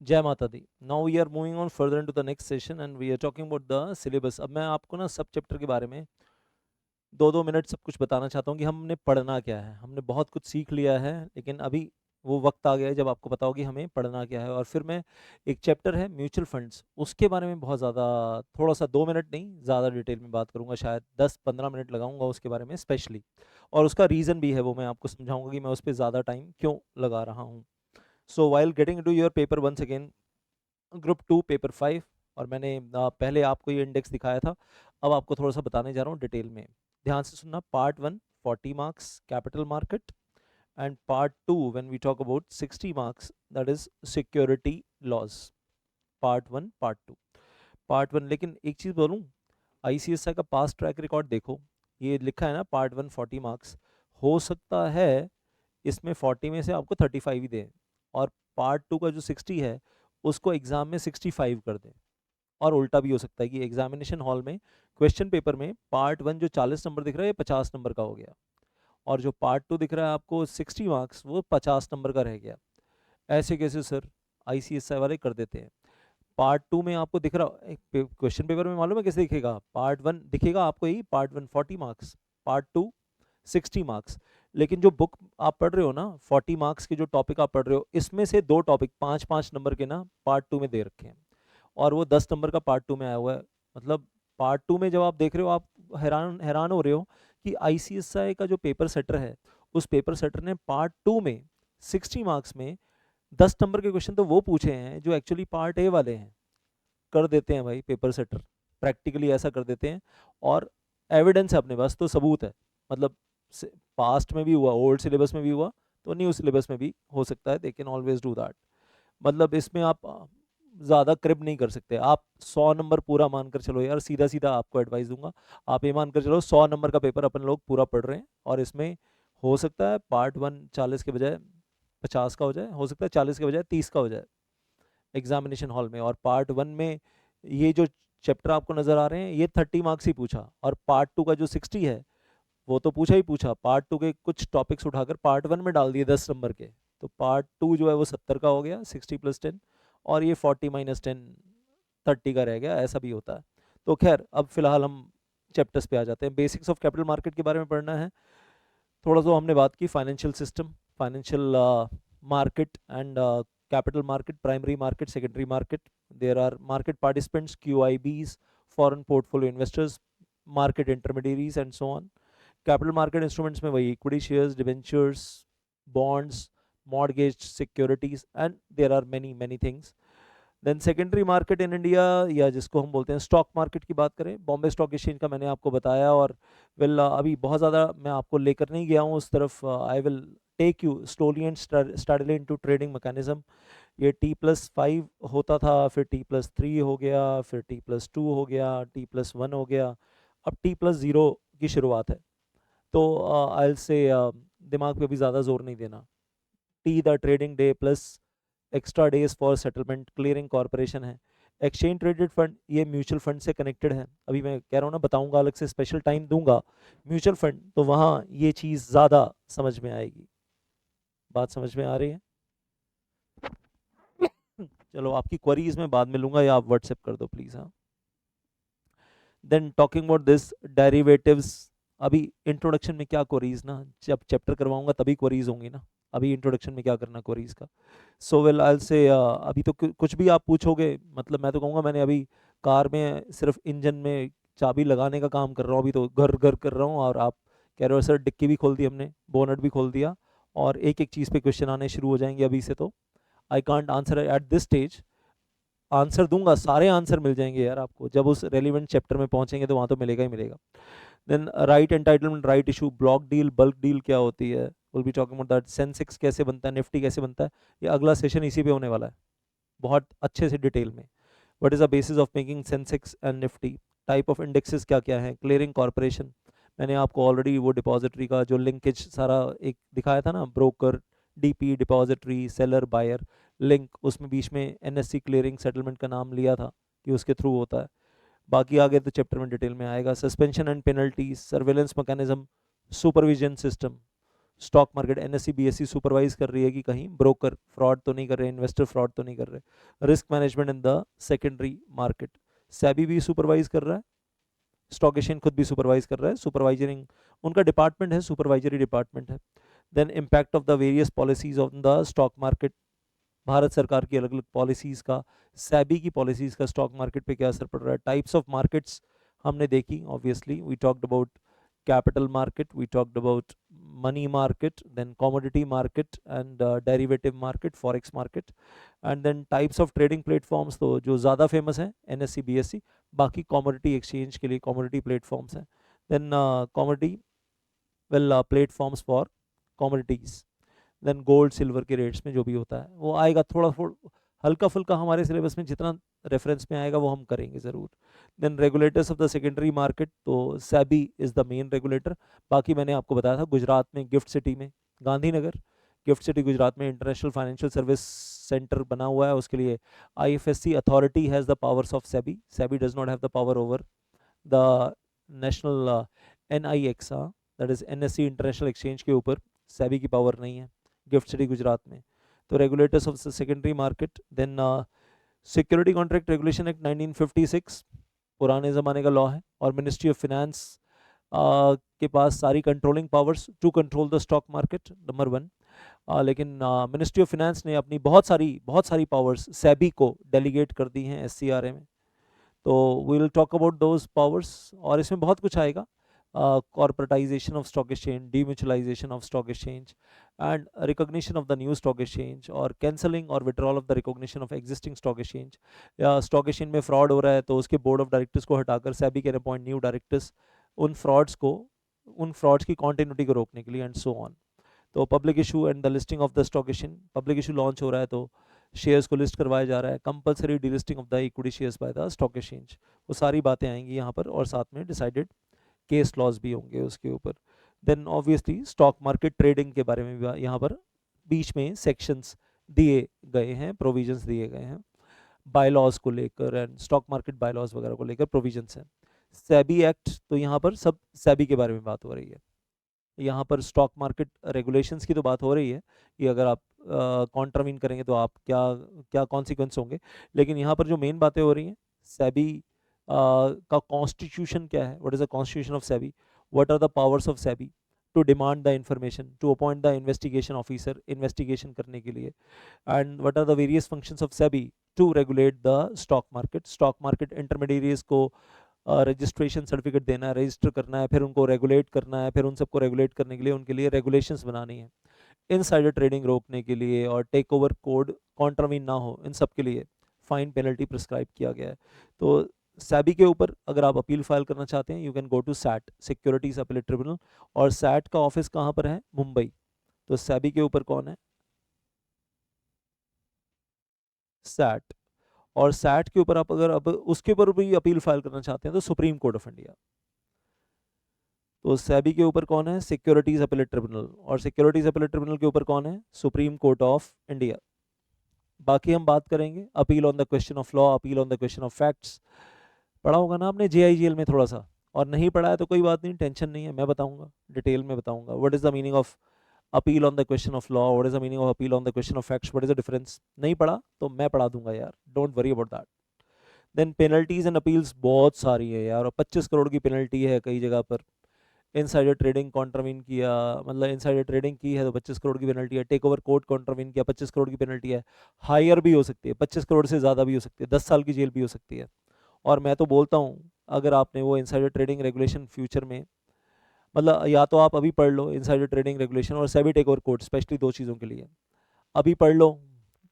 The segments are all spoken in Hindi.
जय माता दी। Now we are moving on further into the next session and we are talking about the syllabus. अब मैं आपको ना सब चैप्टर के बारे में 2-2 मिनट सब कुछ बताना चाहता हूँ कि हमने पढ़ना क्या है। हमने बहुत कुछ सीख लिया है, लेकिन अभी वो वक्त आ गया है जब आपको पता होगी हमें पढ़ना क्या है। और फिर मैं एक चैप्टर है म्यूचुअल फंड्स, उसके बारे में बहुत ज़्यादा, थोड़ा सा 2 मिनट नहीं ज़्यादा डिटेल में बात करूँगा, शायद 10-15 मिनट लगाऊंगा उसके बारे में स्पेशली। और उसका रीज़न भी है, वो मैं आपको समझाऊंगा कि मैं उस पर ज़्यादा टाइम क्यों लगा रहा हूँ। So while getting to your paper once again, group 2 paper 5। और मैंने पहले आपको ये इंडेक्स दिखाया था, अब आपको थोड़ा सा बताने जा रहा हूँ डिटेल में। ध्यान से सुनना। Part 1 40 marks capital market, and part 2 when we talk about 60 marks that is security laws. Part 1 part 2। Part 1, लेकिन एक चीज़ बोलूँ, आईसीएसआई का पास ट्रैक रिकॉर्ड देखो, ये लिखा है ना पार्ट 1 40 मार्क्स, हो सकता है इसमें 40 में से आपको 35 ही दें, और पार्ट 2 का जो 60 है उसको एग्जाम में 65 कर दें। और उल्टा भी हो सकता है कि एग्जामिनेशन हॉल में क्वेश्चन पेपर में पार्ट 1 जो 40 नंबर दिख रहा है ये 50 नंबर का हो गया, और जो पार्ट 2 दिख रहा है आपको 60 मार्क्स वो 50 नंबर का रह गया। ऐसे कैसे सर? आईसीएसआई वाले कर देते हैं। पार्ट 2 में आपको दिख रहा, क्वेश्चन पेपर में मालूम है कैसे दिखेगा? पार्ट 1 दिखेगा आपको यही, पार्ट 1 40 मार्क्स, पार्ट 2 60 मार्क्स। लेकिन जो बुक आप पढ़ रहे हो ना, 40 मार्क्स के जो टॉपिक आप पढ़ रहे हो, इसमें से 2 टॉपिक 5-5 नंबर के ना पार्ट 2 में दे रखे हैं, और वो 10 नंबर का पार्ट 2 में आया हुआ है। मतलब पार्ट 2 में जब आप देख रहे हो, आप हैरान हैरान हो रहे हो कि आईसीएसआई का जो पेपर सेटर है, उस पेपर सेटर ने पार्ट 2 में 60 मार्क्स में 10 नंबर के क्वेश्चन तो वो पूछे हैं जो एक्चुअली पार्ट ए वाले हैं। कर देते हैं भाई पेपर सेटर, प्रैक्टिकली ऐसा कर देते हैं। और एविडेंस है अपने पास, तो सबूत है। मतलब पास्ट में भी हुआ, ओल्ड सिलेबस में भी हुआ, तो न्यू सिलेबस में भी हो सकता है, they can always do that. मतलब इसमें आप ज़्यादा क्रिप नहीं कर सकते। आप 100 नंबर पूरा मानकर चलो यार, सीधा सीधा आपको एडवाइस दूंगा, आप ये मानकर चलो 100 नंबर का पेपर अपन लोग पूरा पढ़ रहे हैं, और इसमें हो सकता है पार्ट 1 40 के बजाय 50 का हो जाए, हो सकता है 40 के बजाय 30 का हो जाए एग्जामिनेशन हॉल में। और पार्ट 1 में ये जो चैप्टर आपको नज़र आ रहे हैं ये 30 मार्क्स ही पूछा, और पार्ट 2 का जो 60 है वो तो पूछा ही पूछा, पार्ट 2 के कुछ टॉपिक्स उठाकर पार्ट 1 में डाल दिए 10 नंबर के। तो पार्ट 2 जो है वो 70 का हो गया, 60 + 10, और ये 40 - 10 30 का रह गया, ऐसा भी होता है। तो खैर अब फिलहाल हम चैप्टर्स पे आ जाते हैं। बेसिक्स ऑफ कैपिटल मार्केट के बारे में पढ़ना है। थोड़ा सा हमने बात की financial system, financial market and capital market, primary market, secondary market. There are market participants, QIBs, foreign portfolio investors, market intermediaries, and so on. Capital market instruments में वही equity shares, debentures, bonds, mortgage securities, and there are many many things. Then secondary market in India, या जिसको हम बोलते हैं स्टॉक मार्केट की बात करें, बॉम्बे स्टॉक एक्सचेंज का मैंने आपको बताया। और वेल अभी बहुत ज़्यादा मैं आपको लेकर नहीं गया हूँ उस तरफ। I will take you slowly and steadily into trading mechanism. ये T+5 होता था, फिर T+3 हो गया, फिर T+2 हो गया, T+1 हो गया, अब T+0 की शुरुआत है। तो आई से दिमाग पे भी ज़्यादा जोर नहीं देना। T the trading debt plus extra days for settlement, clearing corporation है। एक्सचेंज ट्रेडेड फंड ये म्यूचुअल फंड से कनेक्टेड है। अभी मैं कह रहा हूँ ना, बताऊंगा, अलग से स्पेशल टाइम दूंगा म्यूचुअल फंड, तो वहाँ ये चीज़ ज़्यादा समझ में आएगी। बात समझ में आ रही है? चलो आपकी क्वेरीज में बाद में लूंगा, या आप व्हाट्सएप कर दो प्लीज़। हाँ, then talking about this derivatives. अभी इंट्रोडक्शन में क्या क्वेरीज ना, जब चैप्टर करवाऊंगा तभी क्वेरीज होंगी ना, अभी इंट्रोडक्शन में क्या करना क्वेरीज का। सो वेल आई से अभी तो कुछ भी आप पूछोगे, मतलब मैं तो कहूँगा, मैंने अभी कार में सिर्फ इंजन में चाबी लगाने का काम कर रहा हूँ, अभी तो घर घर कर रहा हूँ, और आप कह रहे हो सर डिक्की भी खोल दी हमने, बोनट भी खोल दिया, और एक एक चीज़ पे क्वेश्चन आने शुरू हो जाएंगे अभी से। तो I can't answer at this stage. Answer दूंगा, सारे आंसर मिल जाएंगे यार आपको, जब उस रेलिवेंट चैप्टर में पहुंचेंगे तो वहां तो मिलेगा ही मिलेगा। Then right entitlement, right issue, block deal, bulk deal क्या होती है, will be talking about that. Sensex कैसे बनता है, निफ्टी कैसे बनता है, ये अगला सेशन इसी पे होने वाला है, बहुत अच्छे से डिटेल में। What is the basis of making Sensex and Nifty, type of indexes क्या क्या है, क्लियरिंग कॉर्पोरेशन, मैंने आपको ऑलरेडी वो डिपॉजिटरी का जो लिंकेज सारा एक दिखाया था ना, broker, DP, depository, seller, buyer, link, उसमें बीच में एनएससी क्लियरिंग सेटलमेंट का नाम लिया था कि उसके थ्रू होता है। बाकी आगे तो चैप्टर में डिटेल में आएगा। Suspension and penalty, surveillance mechanism, supervision system, stock market NSC BSc supervise कर रही है कि कहीं ब्रोकर फ्रॉड तो नहीं कर रहे, इन्वेस्टर फ्रॉड तो नहीं कर रहे। Risk management in the secondary market, SEBI भी सुपरवाइज कर रहा है, स्टॉक एक्सचेंज खुद भी सुपरवाइज कर रहा है, सुपरवाइजरिंग उनका डिपार्टमेंट है, सुपरवाइजरी डिपार्टमेंट है। Then impact of the various policies on the stock market, Bharat सरकार की अलग अलग पॉलिसीज का, सेबी की पॉलिसीज का स्टॉक मार्केट पे क्या असर पड़ रहा है। टाइप्स ऑफ मार्केट्स हमने देखी, obviously we talked about capital market, we talked about money market, then commodity market and derivative market, forex market, and then types of trading platforms तो जो ज़्यादा फेमस हैं एनएससी बीएससी, बाकी commodity exchange के लिए commodity platforms हैं, then commodity platforms for commodities, then gold silver के रेट्स में जो भी होता है वो आएगा, थोड़ा थोड़ा हल्का फुल्का हमारे सिलेबस में जितना रेफरेंस में आएगा वो हम करेंगे ज़रूर। Then regulators of the secondary market, तो SEBI is the main regulator. बाकी मैंने आपको बताया था गुजरात में गिफ्ट सिटी में, गांधीनगर गिफ्ट सिटी गुजरात में इंटरनेशनल फाइनेंशियल सर्विस सेंटर बना हुआ है, उसके लिए IFSC authority has the powers of SEBI, SEBI does not have the power over the national NIX, that is NSC international exchange के ऊपर सेबी की पावर नहीं है गिफ्ट सिटी गुजरात में। तो regulators of secondary market, then security contract regulation act 1956 पुराने ज़माने का लॉ है, और मिनिस्ट्री ऑफ फिनेंस के पास सारी controlling powers to control the stock market, number 1। लेकिन मिनिस्ट्री ऑफ फिनेंस ने अपनी बहुत सारी पावर्स सेबी को डेलीगेट कर दी हैं एससीआरए में, तो we will talk about those powers, और इसमें बहुत कुछ आएगा, corporatization of stock exchange, demutualization of stock exchange, and recognition of the new stock exchange, or cancelling or withdrawal of the recognition of existing stock exchange, या stock exchange में fraud हो रहा है तो उसके board of directors को हटाकर SEBI can appoint new directors उन frauds की continuity को रोकने के लिए, and so on। तो public issue and the listing of the stock exchange, public issue launch हो रहा है तो शेयर्स को लिस्ट करवाया जा रहा है, compulsory delisting of the equity shares by the stock exchange, वो सारी बातें आएंगी यहाँ पर, और साथ में डिसाइडेड केस लॉज भी होंगे उसके ऊपर। Then obviously stock market trading के बारे में भी यहाँ पर बीच में सेक्शंस दिए गए हैं, प्रोविजंस दिए गए हैं बायलॉज को लेकर, एंड स्टॉक मार्केट बायलॉज वगैरह को लेकर प्रोविजंस हैं। सेबी एक्ट, तो यहाँ पर सब सेबी के बारे में बात हो रही है, यहाँ पर स्टॉक मार्केट रेगुलेशंस की तो बात हो रही है कि अगर आप कॉन्ट्रावीन करेंगे तो आप क्या क्या कॉन्सिक्वेंस होंगे, लेकिन यहाँ पर जो मेन बातें हो रही हैं सेबी का कॉन्स्टिट्यूशन क्या है, what is the constitution of SEBI, what are the powers of SEBI to demand the information, to appoint the investigation officer investigation करने के लिए, and what are the various functions of SEBI to regulate the stock market intermediaries को रजिस्ट्रेशन सर्टिफिकेट देना है, रजिस्टर करना है, फिर उनको रेगुलेट करना है, फिर उन सबको रेगुलेट करने के लिए उनके लिए रेगुलेशंस बनानी है, इनसाइडर ट्रेडिंग रोकने के लिए और टेक ओवर कोड कॉन्ट्रावीन ना हो, इन सब के लिए फाइन पेनल्टी प्रिस्क्राइब किया गया है। तो सेबी के ऊपर अगर आप अपील फाइल करना चाहते हैं you can go to SAT, securities appellate tribunal, और सैट का ऑफिस कहाँ पर है, मुंबई। तो सेबी के ऊपर कौन है, सैट, और सैट के ऊपर आप अगर अब उसके ऊपर भी अपील फाइल करना चाहते हैं तो सुप्रीम कोर्ट ऑफ इंडिया। तो सेबी के ऊपर कौन है, सिक्योरिटीज अपीलेट ट्रिब्यूनल, और सिक्योरिटीज अपीलेट ट्रिब्यूनल के ऊपर कौन है, सुप्रीम कोर्ट ऑफ इंडिया। बाकी हम बात करेंगे appeal on the question of law, appeal on the question of facts, पढ़ा होगा ना आपने जेआईजीएल में थोड़ा सा, और नहीं पढ़ा है तो कोई बात नहीं, टेंशन नहीं है, मैं बताऊंगा, डिटेल में बताऊंगा what is the meaning of appeal on the question of law, what is the meaning of appeal on the question of facts, what is the difference, नहीं पढ़ा तो मैं पढ़ा दूंगा यार, don't worry about that. Then penalties and appeals बहुत सारी है यार, और 25 करोड़ की पेनल्टी है कई जगह पर, इनसाइडर ट्रेडिंग कॉन्ट्रावीन किया, मतलब इनसाइडर ट्रेडिंग की है तो 25 करोड़ की पेनल्टी है, टेक ओवर कोड कॉन्ट्रावीन किया 25 करोड़ की पेनल्टी है, हायर भी हो सकती है, 25 करोड़ से ज़्यादा भी हो सकती है, 10 साल की जेल भी हो सकती है। और मैं तो बोलता हूँ अगर आपने वो इनसाइडर ट्रेडिंग रेगुलेशन फ्यूचर में, मतलब या तो आप अभी पढ़ लो इनसाइडर ट्रेडिंग रेगुलेशन और SEBI take over code, specially 2 चीज़ों के लिए अभी पढ़ लो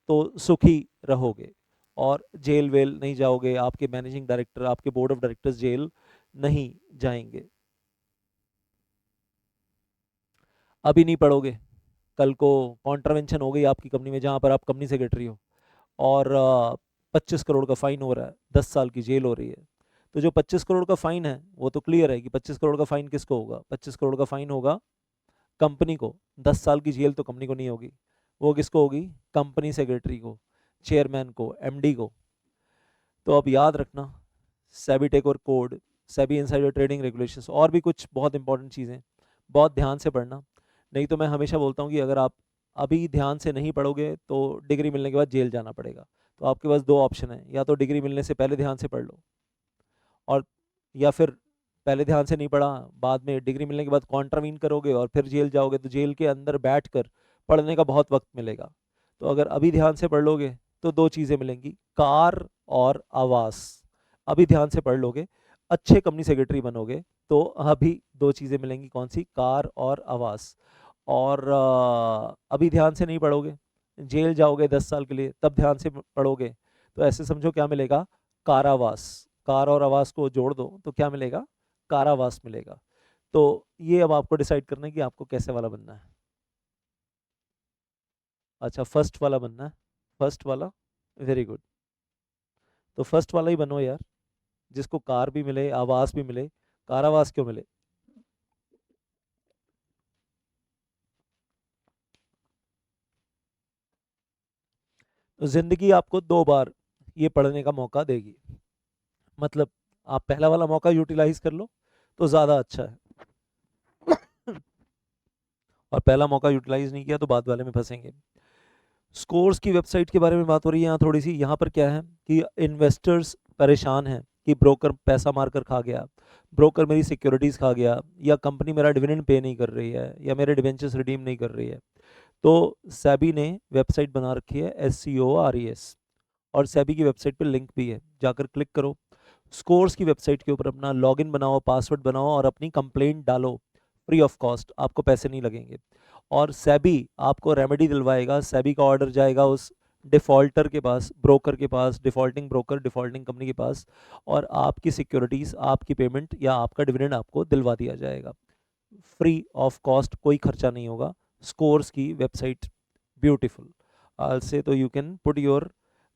तो सुखी रहोगे और जेल वेल नहीं जाओगे, आपके मैनेजिंग डायरेक्टर, आपके बोर्ड ऑफ डायरेक्टर्स जेल नहीं जाएंगे। अभी नहीं पढ़ोगे, कल को कॉन्ट्रावेंशन हो गई आपकी कंपनी में जहाँ पर आप कंपनी सेक्रेटरी हो, और 25 करोड़ का फाइन हो रहा है, 10 साल की जेल हो रही है, तो जो 25 करोड़ का फाइन है वो तो क्लियर है कि 25 करोड़ का फाइन किसको होगा, 25 करोड़ का फाइन होगा कंपनी को, 10 साल की जेल तो कंपनी को नहीं होगी, वो किसको होगी, कंपनी सेक्रेटरी को, चेयरमैन को, एमडी को। तो अब याद रखना SEBI take over code, SEBI insider trading regulations, और भी कुछ बहुत इंपॉर्टेंट चीज़ें, बहुत ध्यान से पढ़ना। नहीं तो मैं हमेशा बोलता हूँ कि अगर आप अभी ध्यान से नहीं पढ़ोगे तो डिग्री मिलने के बाद जेल जाना पड़ेगा। तो आपके पास दो ऑप्शन है, या तो डिग्री मिलने से पहले ध्यान से पढ़ लो, और या फिर पहले ध्यान से नहीं पढ़ा, बाद में डिग्री मिलने के बाद कॉन्ट्रावीन करोगे और फिर जेल जाओगे, तो जेल के अंदर बैठकर पढ़ने का बहुत वक्त मिलेगा। तो अगर अभी ध्यान से पढ़ लोगे तो दो चीज़ें मिलेंगी, कार और आवास। अभी ध्यान से पढ़ लोगे, अच्छे कंपनी सेक्रेटरी बनोगे, तो अभी दो चीज़ें मिलेंगी, कौन सी? कार और आवास। और अभी ध्यान से नहीं पढ़ोगे, जेल जाओगे 10 साल के लिए, तब ध्यान से पढ़ोगे, तो ऐसे समझो क्या मिलेगा? कारावास। कार और आवास को जोड़ दो तो क्या मिलेगा? कारावास मिलेगा। तो ये अब आपको डिसाइड करना है कि आपको कैसे वाला बनना है। अच्छा, फर्स्ट वाला बनना है, फर्स्ट वाला, वेरी गुड। तो फर्स्ट वाला ही बनो यार, जिसको कार भी मिले, आवास भी मिले। कारावास क्यों मिले? तो जिंदगी आपको दो बार ये पढ़ने का मौका देगी, मतलब आप पहला वाला मौका यूटिलाइज कर लो तो ज़्यादा अच्छा है, और पहला मौका यूटिलाइज नहीं किया तो बाद वाले में फंसेंगे। स्कोर्स की वेबसाइट के बारे में बात हो रही है यहाँ थोड़ी सी। यहाँ पर क्या है कि इन्वेस्टर्स परेशान हैं कि ब्रोकर पैसा मारकर खा गया, ब्रोकर मेरी सिक्योरिटीज़ खा गया, या कंपनी मेरा डिविडेंड पे नहीं कर रही है, या मेरे डिवेंचर्स रिडीम नहीं कर रही है। तो सेबी ने वेबसाइट बना रखी है SCORES, और सेबी की वेबसाइट पे लिंक भी है, जाकर क्लिक करो। स्कोर्स की वेबसाइट के ऊपर अपना लॉगिन बनाओ, पासवर्ड बनाओ और अपनी कंप्लेंट डालो, फ्री ऑफ कॉस्ट, आपको पैसे नहीं लगेंगे। और सेबी आपको रेमेडी दिलवाएगा, सेबी का ऑर्डर जाएगा उस डिफॉल्टर के पास, ब्रोकर के पास, डिफॉल्टिंग ब्रोकर, डिफॉल्टिंग कंपनी के पास, और आपकी सिक्योरिटीज़, आपकी पेमेंट या आपका डिविडेंड आपको दिलवा दिया जाएगा, फ्री ऑफ कॉस्ट, कोई खर्चा नहीं होगा। स्कोर्स की वेबसाइट ब्यूटीफुल से, तो you can put your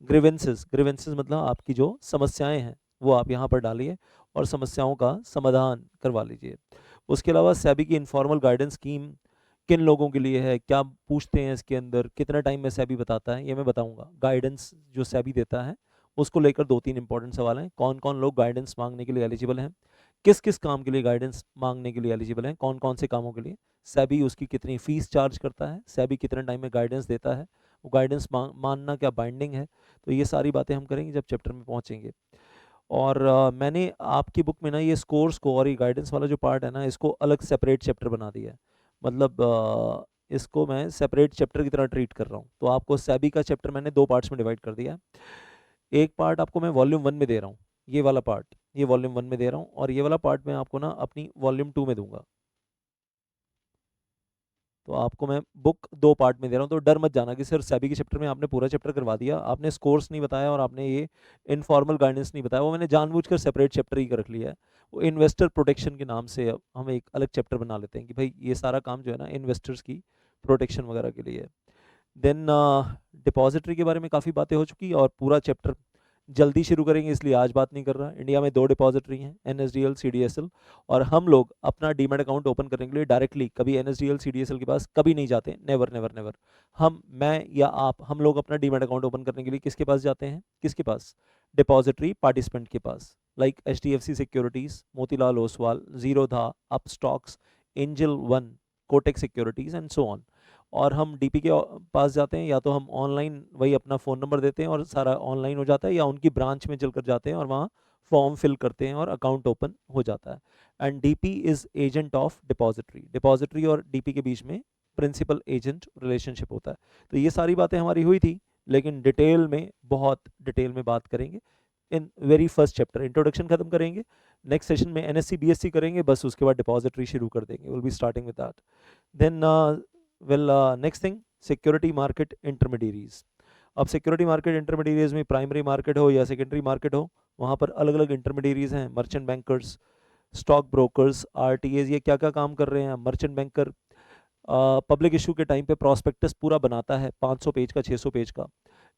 grievances, grievances मतलब आपकी जो समस्याएं हैं वो आप यहाँ पर डालिए और समस्याओं का समाधान करवा लीजिए। उसके अलावा सेबी की इनफॉर्मल गाइडेंस स्कीम किन लोगों के लिए है, क्या पूछते हैं इसके अंदर, कितना टाइम में सेबी बताता है, ये मैं बताऊंगा। गाइडेंस जो सेबी देता है उसको लेकर दो तीन इंपॉर्टेंट सवाल हैं। कौन कौन लोग गाइडेंस मांगने के लिए एलिजिबल हैं, किस किस काम के लिए गाइडेंस मांगने के लिए एलिजिबल हैं, कौन कौन से कामों के लिए, सेबी उसकी कितनी फीस चार्ज करता है, सेबी कितने टाइम में गाइडेंस देता है, वो गाइडेंस मानना क्या बाइंडिंग है। तो ये सारी बातें हम करेंगे जब चैप्टर में पहुंचेंगे। और मैंने आपकी बुक में ना ये स्कोर्स को और ये गाइडेंस वाला जो पार्ट है ना, इसको अलग सेपरेट चैप्टर बना दिया है। मतलब इसको मैं सेपरेट चैप्टर की तरह ट्रीट कर रहा हूँ। तो आपको सेबी का चैप्टर मैंने दो पार्ट्स में डिवाइड कर दिया है। एक पार्ट आपको मैं वॉल्यूम 1 में दे रहा हूँ, ये वाला पार्ट, ये वॉल्यूम 1 में दे रहा हूँ, और ये वाला पार्ट मैं आपको ना अपनी वॉल्यूम 2 में दूंगा। तो आपको मैं बुक दो पार्ट में दे रहा हूँ, तो डर मत जाना कि सर सेबी के चैप्टर में आपने पूरा चैप्टर करवा दिया, आपने स्कोर्स नहीं बताया और आपने ये इनफॉर्मल गाइडेंस नहीं बताया। वो मैंने जानबूझकर सेपरेट चैप्टर ही कर रख लिया है। वो इन्वेस्टर प्रोटेक्शन के नाम से अब हम एक अलग चैप्टर बना लेते हैं कि भाई ये सारा काम जो है ना इन्वेस्टर्स की प्रोटेक्शन वगैरह के लिए है। देन डिपॉजिटरी के बारे में काफ़ी बातें हो चुकी, और पूरा चैप्टर जल्दी शुरू करेंगे इसलिए आज बात नहीं कर रहा। इंडिया में दो डिपॉजिटरी हैं, NSDL CDSL, और हम लोग अपना डीमैट अकाउंट ओपन करने के लिए डायरेक्टली कभी NSDL CDSL के पास कभी नहीं जाते, नेवर नेवर नेवर। मैं या आप, हम लोग अपना डीमैट अकाउंट ओपन करने के लिए किसके पास जाते हैं? किसके पास? डिपॉजिटरी पार्टिसिपेंट के पास, like HDFC securities, Motilal Oswal, Zerodha, Upstox, angel one, Kotak securities and so on. और हम DP के पास जाते हैं, या तो हम ऑनलाइन वही अपना फ़ोन नंबर देते हैं और सारा ऑनलाइन हो जाता है, या उनकी ब्रांच में चलकर जाते हैं और वहाँ फॉर्म फिल करते हैं और अकाउंट ओपन हो जाता है। And DP is agent of depository, depository और DP के बीच में प्रिंसिपल एजेंट रिलेशनशिप होता है। तो ये सारी बातें हमारी हुई थी, लेकिन डिटेल में, बहुत डिटेल में बात करेंगे in very first chapter. Introduction खत्म करेंगे, नेक्स्ट सेशन में NSC BSc करेंगे, बस उसके बाद डिपॉजिटरी शुरू कर देंगे, will be starting with that. Then next thing, security market intermediaries. अब सिक्योरिटी मार्केट इंटरमीडियरीज में प्राइमरी मार्केट हो या सेकेंडरी मार्केट हो, वहाँ पर अलग अलग इंटरमीडियरीज हैं, merchant bankers, stock brokers, RTAs। ये क्या क्या काम कर रहे हैं? मर्चेंट बैंकर पब्लिक इशू के टाइम पे प्रॉस्पेक्टस पूरा बनाता है, 500 पेज का, 600 पेज का,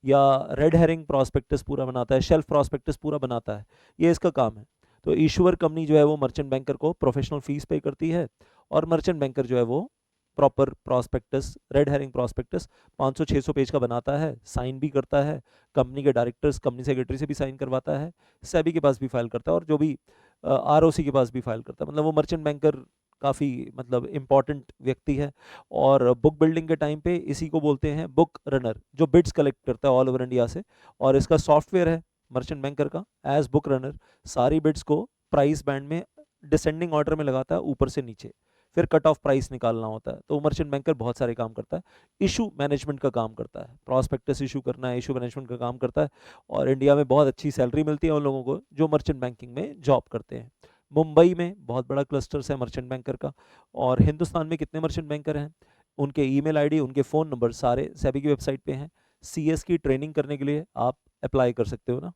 या रेड हेरिंग प्रॉस्पेक्टस पूरा बनाता है, शेल्फ प्रॉस्पेक्टस पूरा बनाता है, ये इसका काम है। तो इशूअर कंपनी जो है वो मर्चेंट बैंकर को प्रोफेशनल फीस पे करती है, और मर्चेंट बैंकर जो है वो proper prospectus, red herring prospectus 500-600 page का बनाता है, साइन भी करता है, कंपनी के डायरेक्टर्स, कंपनी सेक्रेटरी से भी साइन करवाता है, सेबी के पास भी फाइल करता है, और जो भी ROC के पास भी फाइल करता है। मतलब वो मर्चेंट बैंकर काफ़ी मतलब इम्पॉर्टेंट व्यक्ति है। और बुक बिल्डिंग के टाइम पे इसी को बोलते हैं बुक रनर, जो बिड्स कलेक्ट करता है ऑल ओवर इंडिया से। और इसका सॉफ्टवेयर है मर्चेंट बैंकर का एज बुक रनर, सारी बिड्स को प्राइस बैंड में डिसेंडिंग ऑर्डर में लगाता है ऊपर से नीचे, फिर कट ऑफ प्राइस निकालना होता है। तो मर्चेंट बैंकर बहुत सारे काम करता है। इशू मैनेजमेंट का काम करता है, प्रॉस्पेक्टस इशू करना है, इशू मैनेजमेंट का काम करता है। और इंडिया में बहुत अच्छी सैलरी मिलती है उन लोगों को जो मर्चेंट बैंकिंग में जॉब करते हैं। मुंबई में बहुत बड़ा क्लस्टर्स है मर्चेंट बैंकर का। और हिंदुस्तान में कितने मर्चेंट बैंकर हैं, उनके ईमेल आईडी, उनके फ़ोन नंबर सारे सेबी की वेबसाइट पे हैं। सीएस की ट्रेनिंग करने के लिए आप अप्लाई कर सकते हो ना,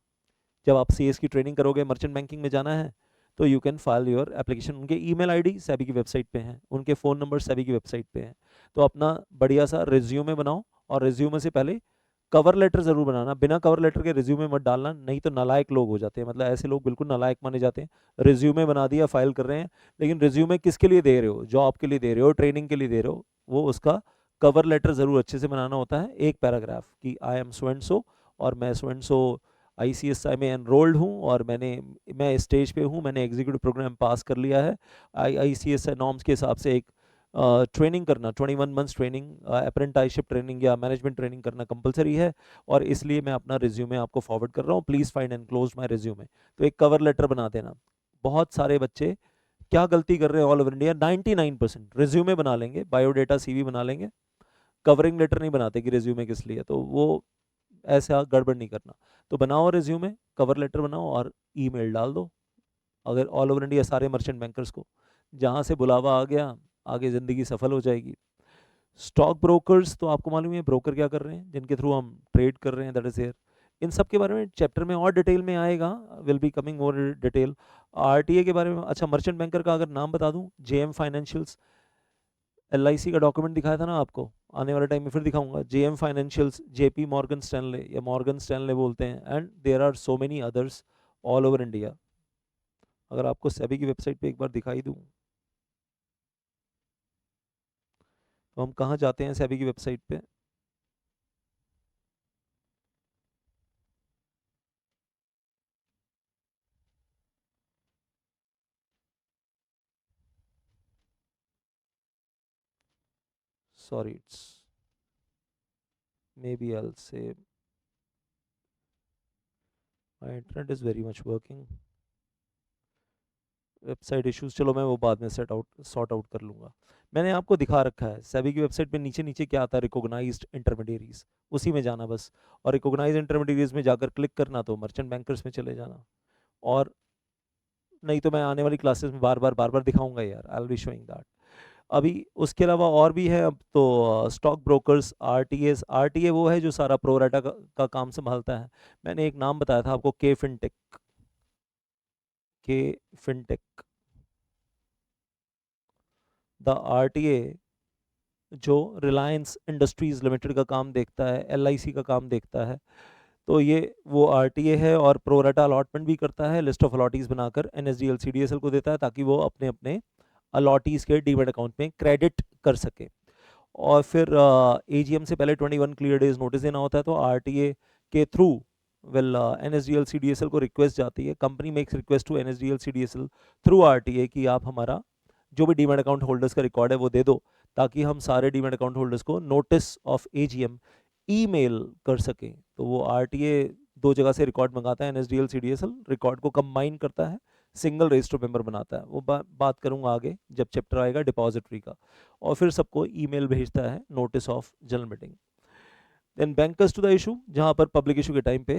जब आप सीएस की ट्रेनिंग करोगे, मर्चेंट बैंकिंग में जाना है, तो you can file your application. उनके ईमेल आईडी सेबी की वेबसाइट पे हैं, उनके फ़ोन नंबर सेबी की वेबसाइट पे हैं। तो अपना बढ़िया सा रिज्यूमे बनाओ, और रिज्यूमे से पहले कवर लेटर ज़रूर बनाना। बिना कवर लेटर के रिज्यूमे मत डालना, नहीं तो नालायक लोग हो जाते हैं, मतलब ऐसे लोग बिल्कुल नालायक माने जाते हैं। रिज्यूमे बना दिया, फाइल कर रहे हैं, लेकिन रिज्यूमे किसके लिए दे रहे हो, जॉब के लिए दे रहे हो, ट्रेनिंग के लिए दे रहे हो, वो उसका कवर लेटर ज़रूर अच्छे से बनाना होता है। एक पैराग्राफ कि आई एम सो एंड सो, और मैं सो एंड सो ICSI में एनरोल्ड हूँ, और मैं स्टेज पे हूँ, मैंने एग्जीक्यूटिव प्रोग्राम पास कर लिया है। ICSI नॉर्म्स के हिसाब से एक ट्रेनिंग करना, 21 मंथ्स ट्रेनिंग, अप्रेंटिसशिप ट्रेनिंग या मैनेजमेंट ट्रेनिंग करना कंपलसरी है, और इसलिए मैं अपना रिज्यूमे आपको फॉरवर्ड कर रहा हूँ, please find and close my resume. तो एक कवर लेटर बना देना। बहुत सारे बच्चे क्या गलती कर रहे हैं ऑल ओवर इंडिया, 99% रिज्यूमे बना लेंगे, बायोडेटा CV बना लेंगे, कवरिंग लेटर नहीं बनाते कि रिज्यूमे किस लिए। तो वो ऐसा गड़बड़ नहीं करना। तो बनाओ रिज्यूमे, कवर लेटर बनाओ और ईमेल डाल दो अगर ऑल ओवर इंडिया सारे मर्चेंट बैंकर्स को। जहाँ से बुलावा आ गया, आगे ज़िंदगी सफल हो जाएगी। स्टॉक ब्रोकर्स तो आपको मालूम है ब्रोकर क्या कर रहे हैं, जिनके थ्रू हम ट्रेड कर रहे हैं, दैट इज हेयर। इन सब के बारे में चैप्टर में और डिटेल में आएगा, will be coming more detail. RTA के बारे में, अच्छा मर्चेंट बैंकर का अगर नाम बता दूं, JM फाइनेंशियल्स, LIC का डॉक्यूमेंट दिखाया था ना आपको, आने वाले टाइम में फिर दिखाऊंगा। JM financials, JP Morgan Stanley या मॉर्गन स्टैनले बोलते हैं, and there are so many others all over India. अगर आपको सेबी की वेबसाइट पे एक बार दिखाई दूं, तो हम कहाँ जाते हैं सेबी की वेबसाइट पे, sorry, it's maybe I'll say my internet is very much working, website issues, चलो मैं वो बाद में सॉर्ट आउट कर लूँगा। मैंने आपको दिखा रखा है सेबी की वेबसाइट पे नीचे नीचे क्या आता है, रिकॉग्नाइज्ड इंटरमीडियरीज, उसी में जाना बस, और रिकॉग्नाइज्ड इंटरमीडियरीज में जाकर क्लिक करना, तो मर्चेंट बैंकर्स में चले जाना। और नहीं तो मैं आने वाली क्लासेस में बार बार दिखाऊंगा यार, I will be showing that. अभी उसके अलावा और भी है अब तो, स्टॉक ब्रोकर्स, RTAs। RTA वो है जो सारा प्रोराटा का काम संभालता है। मैंने एक नाम बताया था आपको, K fintech, K fintech. The RTA जो रिलायंस इंडस्ट्रीज लिमिटेड का काम देखता है, LIC का काम देखता है, तो ये वो RTA है, और प्रोराटा अलॉटमेंट भी करता है, लिस्ट ऑफ अलॉटीज बनाकर NSDL CDSL को देता है, ताकि वो अपने अपने अलॉटीज के डीमेट अकाउंट में क्रेडिट कर सके। और फिर AGM से पहले 21 क्लियर डेज नोटिस देना होता है, तो RTA के थ्रू वेल NSDL CDSL को रिक्वेस्ट जाती है, company makes request to NSDL CDSL through RTA कि आप हमारा जो भी डीमेट अकाउंट होल्डर्स का रिकॉर्ड है वो दे दो, ताकि हम सारे डीमेट अकाउंट होल्डर्स को नोटिस ऑफ AGM ईमेल कर सकें। तो वो RTA दो जगह से रिकॉर्ड मंगाता है, NSDL CDSL रिकॉर्ड को कंबाइन करता है, सिंगल रजिस्टर मेंबर बनाता है। वो बात करूंगा आगे जब चैप्टर आएगा डिपॉजिटरी का। और फिर सबको ईमेल भेजता है, notice of general meeting. Then bankers to the issue, जहां पर पब्लिक इशू के टाइम पे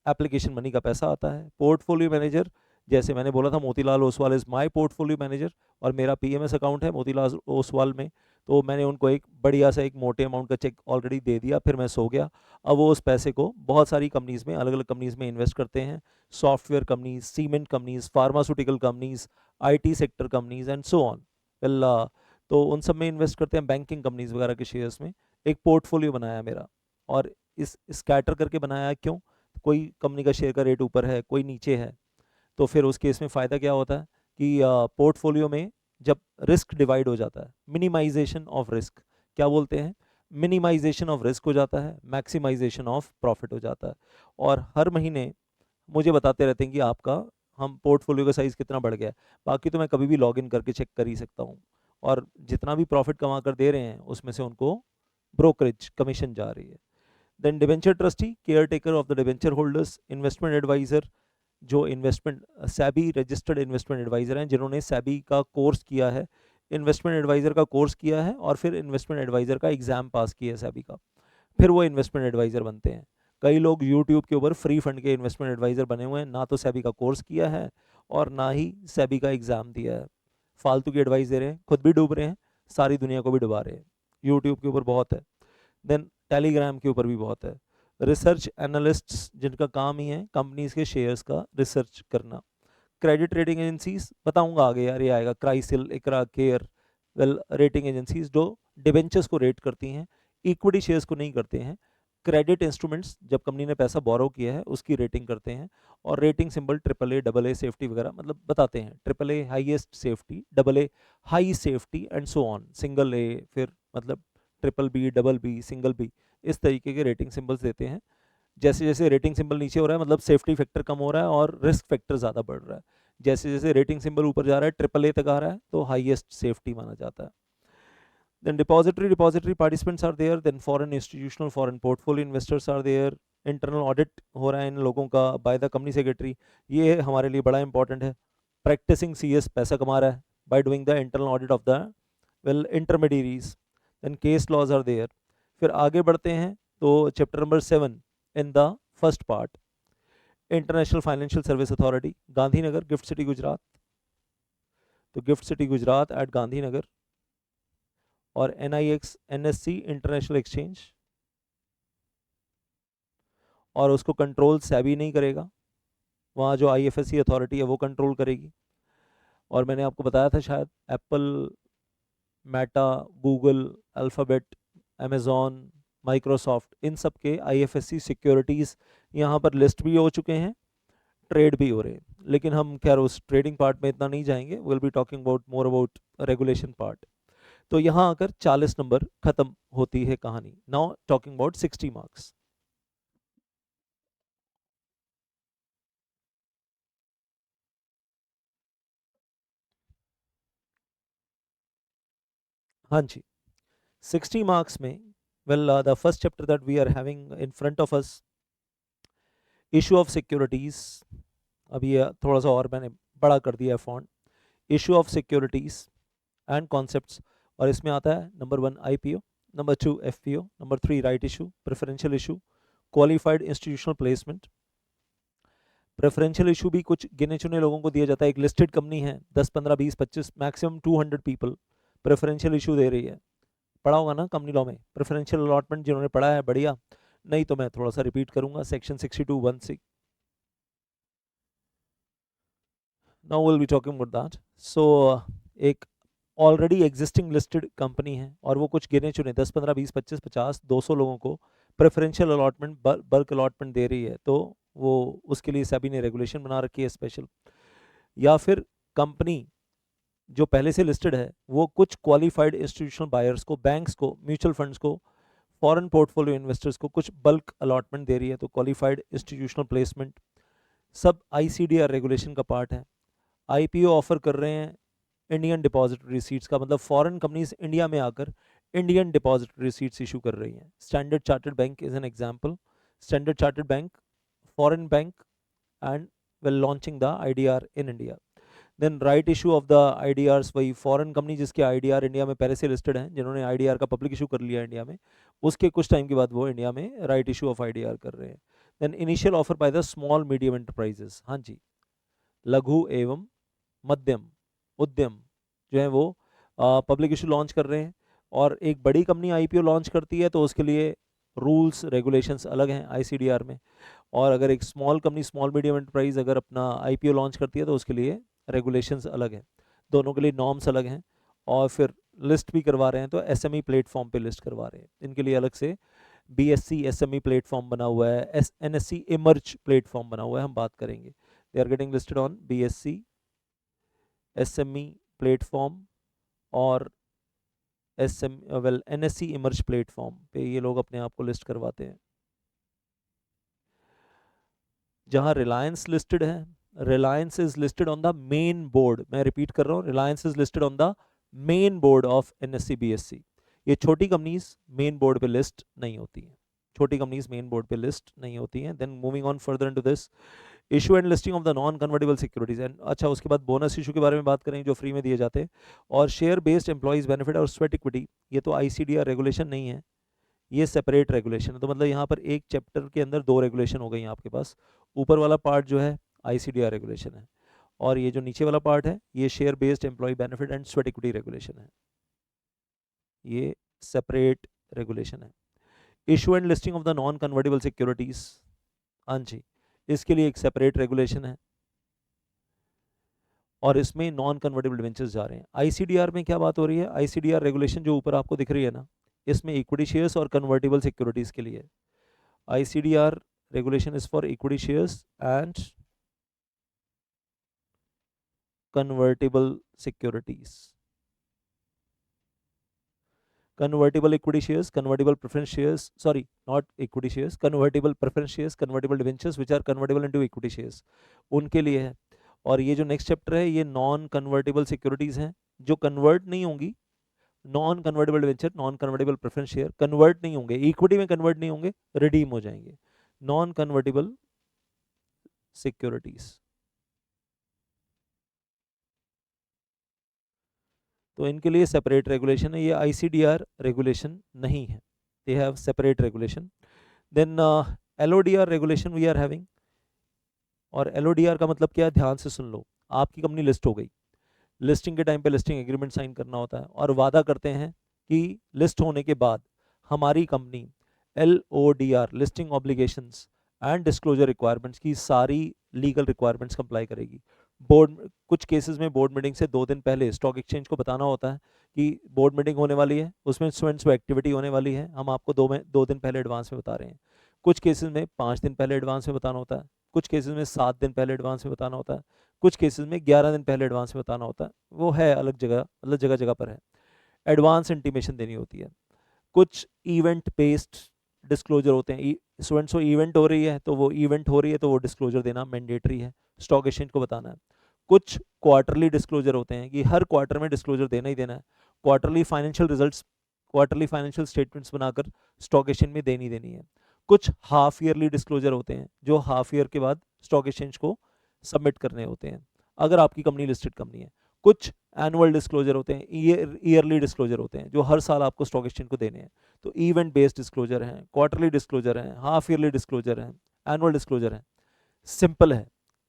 एप्लीकेशन मनी का पैसा आता है। पोर्टफोलियो मैनेजर, जैसे मैंने बोला था Motilal Oswal is my portfolio manager, और मेरा PMS अकाउंट है मोतीलाल ओसवाल में, तो मैंने उनको एक बढ़िया सा एक मोटे अमाउंट का चेक ऑलरेडी दे दिया, फिर मैं सो गया। अब वो उस पैसे को बहुत सारी कंपनीज में, अलग अलग कंपनीज में इन्वेस्ट करते हैं, software companies, cement companies, pharmaceutical companies, IT sector companies and so on. Well, तो उन सब में इन्वेस्ट करते हैं, बैंकिंग कंपनीज वगैरह के शेयर्स में। एक पोर्टफोलियो बनाया मेरा, और इस स्कैटर करके बनाया है, क्यों, कोई कंपनी का शेयर का रेट ऊपर है, कोई नीचे है, तो फिर उस केस में फ़ायदा क्या होता है कि पोर्टफोलियो में जब रिस्क डिवाइड हो जाता है, मिनिमाइजेशन ऑफ रिस्क, क्या बोलते हैं, मिनिमाइजेशन ऑफ रिस्क हो जाता है, मैक्सिमाइजेशन ऑफ प्रॉफिट हो जाता है। और हर महीने मुझे बताते रहते हैं कि आपका हम पोर्टफोलियो का साइज़ कितना बढ़ गया है। बाकी तो मैं कभी भी लॉग इन करके चेक कर ही सकता हूँ, और जितना भी प्रॉफिट कमा कर दे रहे हैं उसमें से उनको ब्रोकरेज कमीशन जा रही है। Then debenture trustee, care taker of the debenture holders, investment adviser, जो investment SEBI registered investment adviser हैं, जिन्होंने सैबी का कोर्स किया है, इन्वेस्टमेंट एडवाइजर का कोर्स किया है और फिर इन्वेस्टमेंट एडवाइजर का एग्जाम पास किया है सैबी का, फिर वो इन्वेस्टमेंट एडवाइजर बनते हैं। कई लोग यूट्यूब के ऊपर फ्री फंड के इन्वेस्टमेंट एडवाइजर बने हुए हैं, ना तो सैबी का कोर्स किया है और ना ही सैबी का एग्जाम दिया है, फालतू की एडवाइस दे रहे हैं, खुद भी डूब रहे हैं, सारी दुनिया को भी डुबा रहे हैं। यूट्यूब के ऊपर बहुत है, देन टेलीग्राम के ऊपर भी बहुत है। रिसर्च एनालिस्ट्स, जिनका काम ही है कंपनीज के शेयर्स का रिसर्च करना। क्रेडिट रेटिंग एजेंसीज, बताऊंगा आगे यार, ये आएगा, क्राइसिल, इकरा, केयर, वेल रेटिंग एजेंसीज जो डिबेंचर्स को रेट करती हैं, इक्विटी शेयर्स को नहीं करते हैं। क्रेडिट इंस्ट्रूमेंट्स, जब कंपनी ने पैसा बोरो किया है उसकी रेटिंग करते हैं, और rating symbol triple A, double A, safety वगैरह मतलब बताते हैं, triple A highest safety, double A high safety and so on, single A फिर मतलब triple B, double B, single B, इस तरीके के रेटिंग सिंबल्स देते हैं। जैसे जैसे रेटिंग सिंबल नीचे हो रहा है मतलब सेफ्टी फैक्टर कम हो रहा है और रिस्क फैक्टर ज़्यादा बढ़ रहा है। जैसे जैसे रेटिंग सिंबल ऊपर जा रहा है, ट्रिपल ए तक आ रहा है, तो हाईएस्ट सेफ्टी माना जाता है। Then depository participants are there, then foreign institutional, foreign portfolio investors are there, internal audit हो रहा है इन लोगों का by the company secretary, ये हमारे लिए बड़ा इंपॉर्टेंट है। practicing CS पैसा कमा रहा है by doing the internal audit of the well intermediaries, then case laws are there। फिर आगे बढ़ते हैं तो chapter number 7 in the first part, international financial service authority, Gandhinagar, gift city Gujarat, तो gift city Gujarat at Gandhinagar, और NIX NSC इंटरनेशनल एक्सचेंज, और उसको कंट्रोल सैबी नहीं करेगा, वहाँ जो IFSC अथॉरिटी है वो कंट्रोल करेगी। और मैंने आपको बताया था शायद, Apple, Meta, Google, Alphabet, Amazon, Microsoft, इन सब के IFSC सिक्योरिटीज़ यहाँ पर लिस्ट भी हो चुके हैं, ट्रेड भी हो रहे हैं, लेकिन हम खैर उस ट्रेडिंग पार्ट में इतना नहीं जाएंगे, will be talking about more about regulation part. तो यहाँ आकर 40 नंबर खत्म होती है कहानी। Now talking about 60 marks. हाँ जी, 60 मार्क्स में well the first chapter that we are having in front of us, issue of securities. अभी ये थोड़ा सा और मैंने बड़ा कर दिया है font, issue of securities and concepts, और इसमें आता है number 1 IPO, number 2 FPO, number 3 right issue, preferential issue, qualified institutional placement. Preferential issue भी कुछ गिने चुने लोगों को दिया जाता है, एक लिस्टेड कंपनी है 10 15 20 25 मैक्सिमम 200 पीपल प्रेफरेंशियल इशू दे रही है। पढ़ा होगा ना कंपनी लॉ में प्रेफरेंशियल अलॉटमेंट, जिन्होंने पढ़ा है बढ़िया, नहीं तो मैं थोड़ा सा रिपीट करूंगा, section 62(1)(c। Now will be talking about that. So एक ऑलरेडी एग्जिस्टिंग लिस्टेड कंपनी है और वो कुछ गिने चुने 10 15 20 25 50 200 लोगों को प्रेफरेंशियल अलॉटमेंट, बल्क अलॉटमेंट दे रही है, तो वो उसके लिए सभी ने रेगुलेशन बना रखी है स्पेशल। या फिर कंपनी जो पहले से लिस्टेड है वो कुछ क्वालिफाइड इंस्टीट्यूशनल बायर्स को, बैंक्स को, म्यूचुअल फंड्स को, फॉरेन पोर्टफोलियो इन्वेस्टर्स को कुछ बल्क अलॉटमेंट दे रही है, तो क्वालिफाइड इंस्टीट्यूशनल प्लेसमेंट, सब ICDR रेगुलेशन का पार्ट है। IPO ऑफर कर रहे हैं इंडियन डिपॉजिटरी रिसीट्स का, मतलब फॉरेन कंपनीज इंडिया में आकर इंडियन डिपॉजिटरी रिसीट्स इशू कर रही हैं। Standard Chartered bank is an example, Standard Chartered bank, foreign bank, and well launching the IDR in India. Then right issue of the IDRs, वही फॉरेन कंपनी जिसके IDR इंडिया में पहले से लिस्टेड हैं, जिन्होंने IDR का पब्लिक इशू कर लिया इंडिया में, उसके कुछ टाइम के बाद वो इंडिया में राइट इशू ऑफ IDR कर रहे हैं। Then initial offer by the small medium enterprises, हाँ जी, लघु एवं मध्यम उद्यम जो है वो पब्लिक इशू लॉन्च कर रहे हैं। और एक बड़ी कंपनी IPO लॉन्च करती है तो उसके लिए रूल्स रेगुलेशंस अलग हैं ICDR में, और अगर एक small company, small medium enterprise अगर अपना IPO लॉन्च करती है तो उसके लिए रेगुलेशंस अलग हैं, दोनों के लिए नॉर्म्स अलग हैं। और फिर लिस्ट भी करवा रहे हैं तो SME प्लेटफॉर्म पे लिस्ट करवा रहे हैं, इनके लिए अलग से BSC SME प्लेटफॉर्म बना हुआ है, NSC इमर्ज प्लेटफॉर्म बना हुआ है, हम बात करेंगे। They are getting listed on BSC SME platform और NSC इमर्ज प्लेटफॉर्म पे ये लोग अपने आप को लिस्ट करवाते हैं। जहाँ रिलायंस लिस्टेड है Reliance is listed on the main board, मैं रिपीट कर रहा हूँ, Reliance is listed on the main board of NSC BSC. ये छोटी कंपनीज मेन बोर्ड पे लिस्ट नहीं होती हैं, छोटी कंपनीज मेन बोर्ड पे लिस्ट नहीं होती हैं। Then moving on further into this, issue and listing of the non convertible securities and, अच्छा उसके बाद बोनस इशू के बारे में बात करेंगे जो फ्री में दिए जाते हैं, और शेयर बेस्ड एम्प्लॉइज बेनिफिट और स्वेट इक्विटी, ये तो आईसीडीआर रेगुलेशन नहीं है, ये सेपरेट रेगुलेशन है। तो मतलब यहाँ पर एक चैप्टर के अंदर दो रेगुलेशन हो गई हैं आपके पास, ऊपर वाला पार्ट जो है आईसीडीआर रेगुलेशन है, और ये जो नीचे वाला पार्ट है ये share based employ benefit and sweat equity regulation है, ये सेपरेट रेगुलेशन है। Issue and listing of the non convertible securities, हाँ जी, इसके लिए एक सेपरेट रेगुलेशन है, और इसमें नॉन कन्वर्टेबल डिबेंचर्स जा रहे हैं। आईसीडीआर में क्या बात हो रही है, आईसीडीआर रेगुलेशन जो ऊपर आपको दिख रही है ना, इसमें इक्विटी शेयर्स और कन्वर्टेबल सिक्योरिटीज के लिए, ICDR regulation is for equity shares and convertible securities, convertible equity shares, convertible preference shares, sorry, not equity shares, convertible preference shares, convertible debentures which are convertible into equity shares, उनके लिए है। और ये जो नेक्स्ट चैप्टर है ये नॉन कन्वर्टेबल सिक्योरिटीज हैं जो कन्वर्ट नहीं होंगी, non convertible debenture, non convertible preference share convert नहीं होंगे, इक्विटी में कन्वर्ट नहीं होंगे, रिडीम हो जाएंगे, नॉन कन्वर्टेबल सिक्योरिटीज। तो इनके लिए सेपरेट रेगुलेशन है, ये आईसीडीआर रेगुलेशन नहीं है, they have separate regulation. Then LODR regulation we are having, और एलओडीआर का मतलब क्या है, ध्यान से सुन लो। आपकी कंपनी लिस्ट हो गई, लिस्टिंग के टाइम पे लिस्टिंग एग्रीमेंट साइन करना होता है, और वादा करते हैं कि लिस्ट होने के बाद हमारी company LODR listing obligations and disclosure requirements की सारी लीगल रिक्वायरमेंट्स कंप्लाई करेगी। बोर्ड, कुछ केसेस में बोर्ड मीटिंग से 2 दिन पहले स्टॉक एक्सचेंज को बताना होता है कि बोर्ड मीटिंग होने वाली है, उसमें सो एक्टिविटी होने वाली है, हम आपको 2 दिन पहले एडवांस में बता रहे हैं। कुछ केसेस में 5 दिन पहले एडवांस में बताना होता है, कुछ केसेस में 7 दिन पहले एडवांस में बताना होता है, कुछ केसेस में 11 दिन पहले एडवांस में बताना होता है, वो है अलग जगह, मतलब जगह जगह पर है, एडवांस इंटीमेशन देनी होती है। कुछ इवेंट बेस्ड डिस्क्लोजर होते हैं, सो इवेंट हो रही है तो वो इवेंट हो रही है तो वो डिस्क्लोजर देना मैंडेटरी है, स्टॉक एक्सचेंज को बताना है। कुछ क्वार्टरली डिस्क्लोजर होते हैं कि हर क्वार्टर में डिस्क्लोजर देना ही देना है, quarterly financial results, quarterly financial statements बनाकर स्टॉक एक्सचेंज में देनी देनी है। कुछ हाफ ईयरली डिस्क्लोजर होते हैं जो हाफ ईयर के बाद स्टॉक एक्सचेंज को सबमिट करने होते हैं अगर आपकी कंपनी लिस्टेड कंपनी है। कुछ एनुअल डिस्क्लोजर होते हैं, ईयरली डिस्क्लोजर होते हैं जो हर साल आपको स्टॉक एक्सचेंज को देने हैं। तो इवेंट बेस्ड डिस्क्लोजर हैं, क्वार्टरली डिस्क्लोजर हैं, हाफ ईयरली डिस्क्लोजर हैं, एनुअल डिस्क्लोजर हैं। सिंपल है,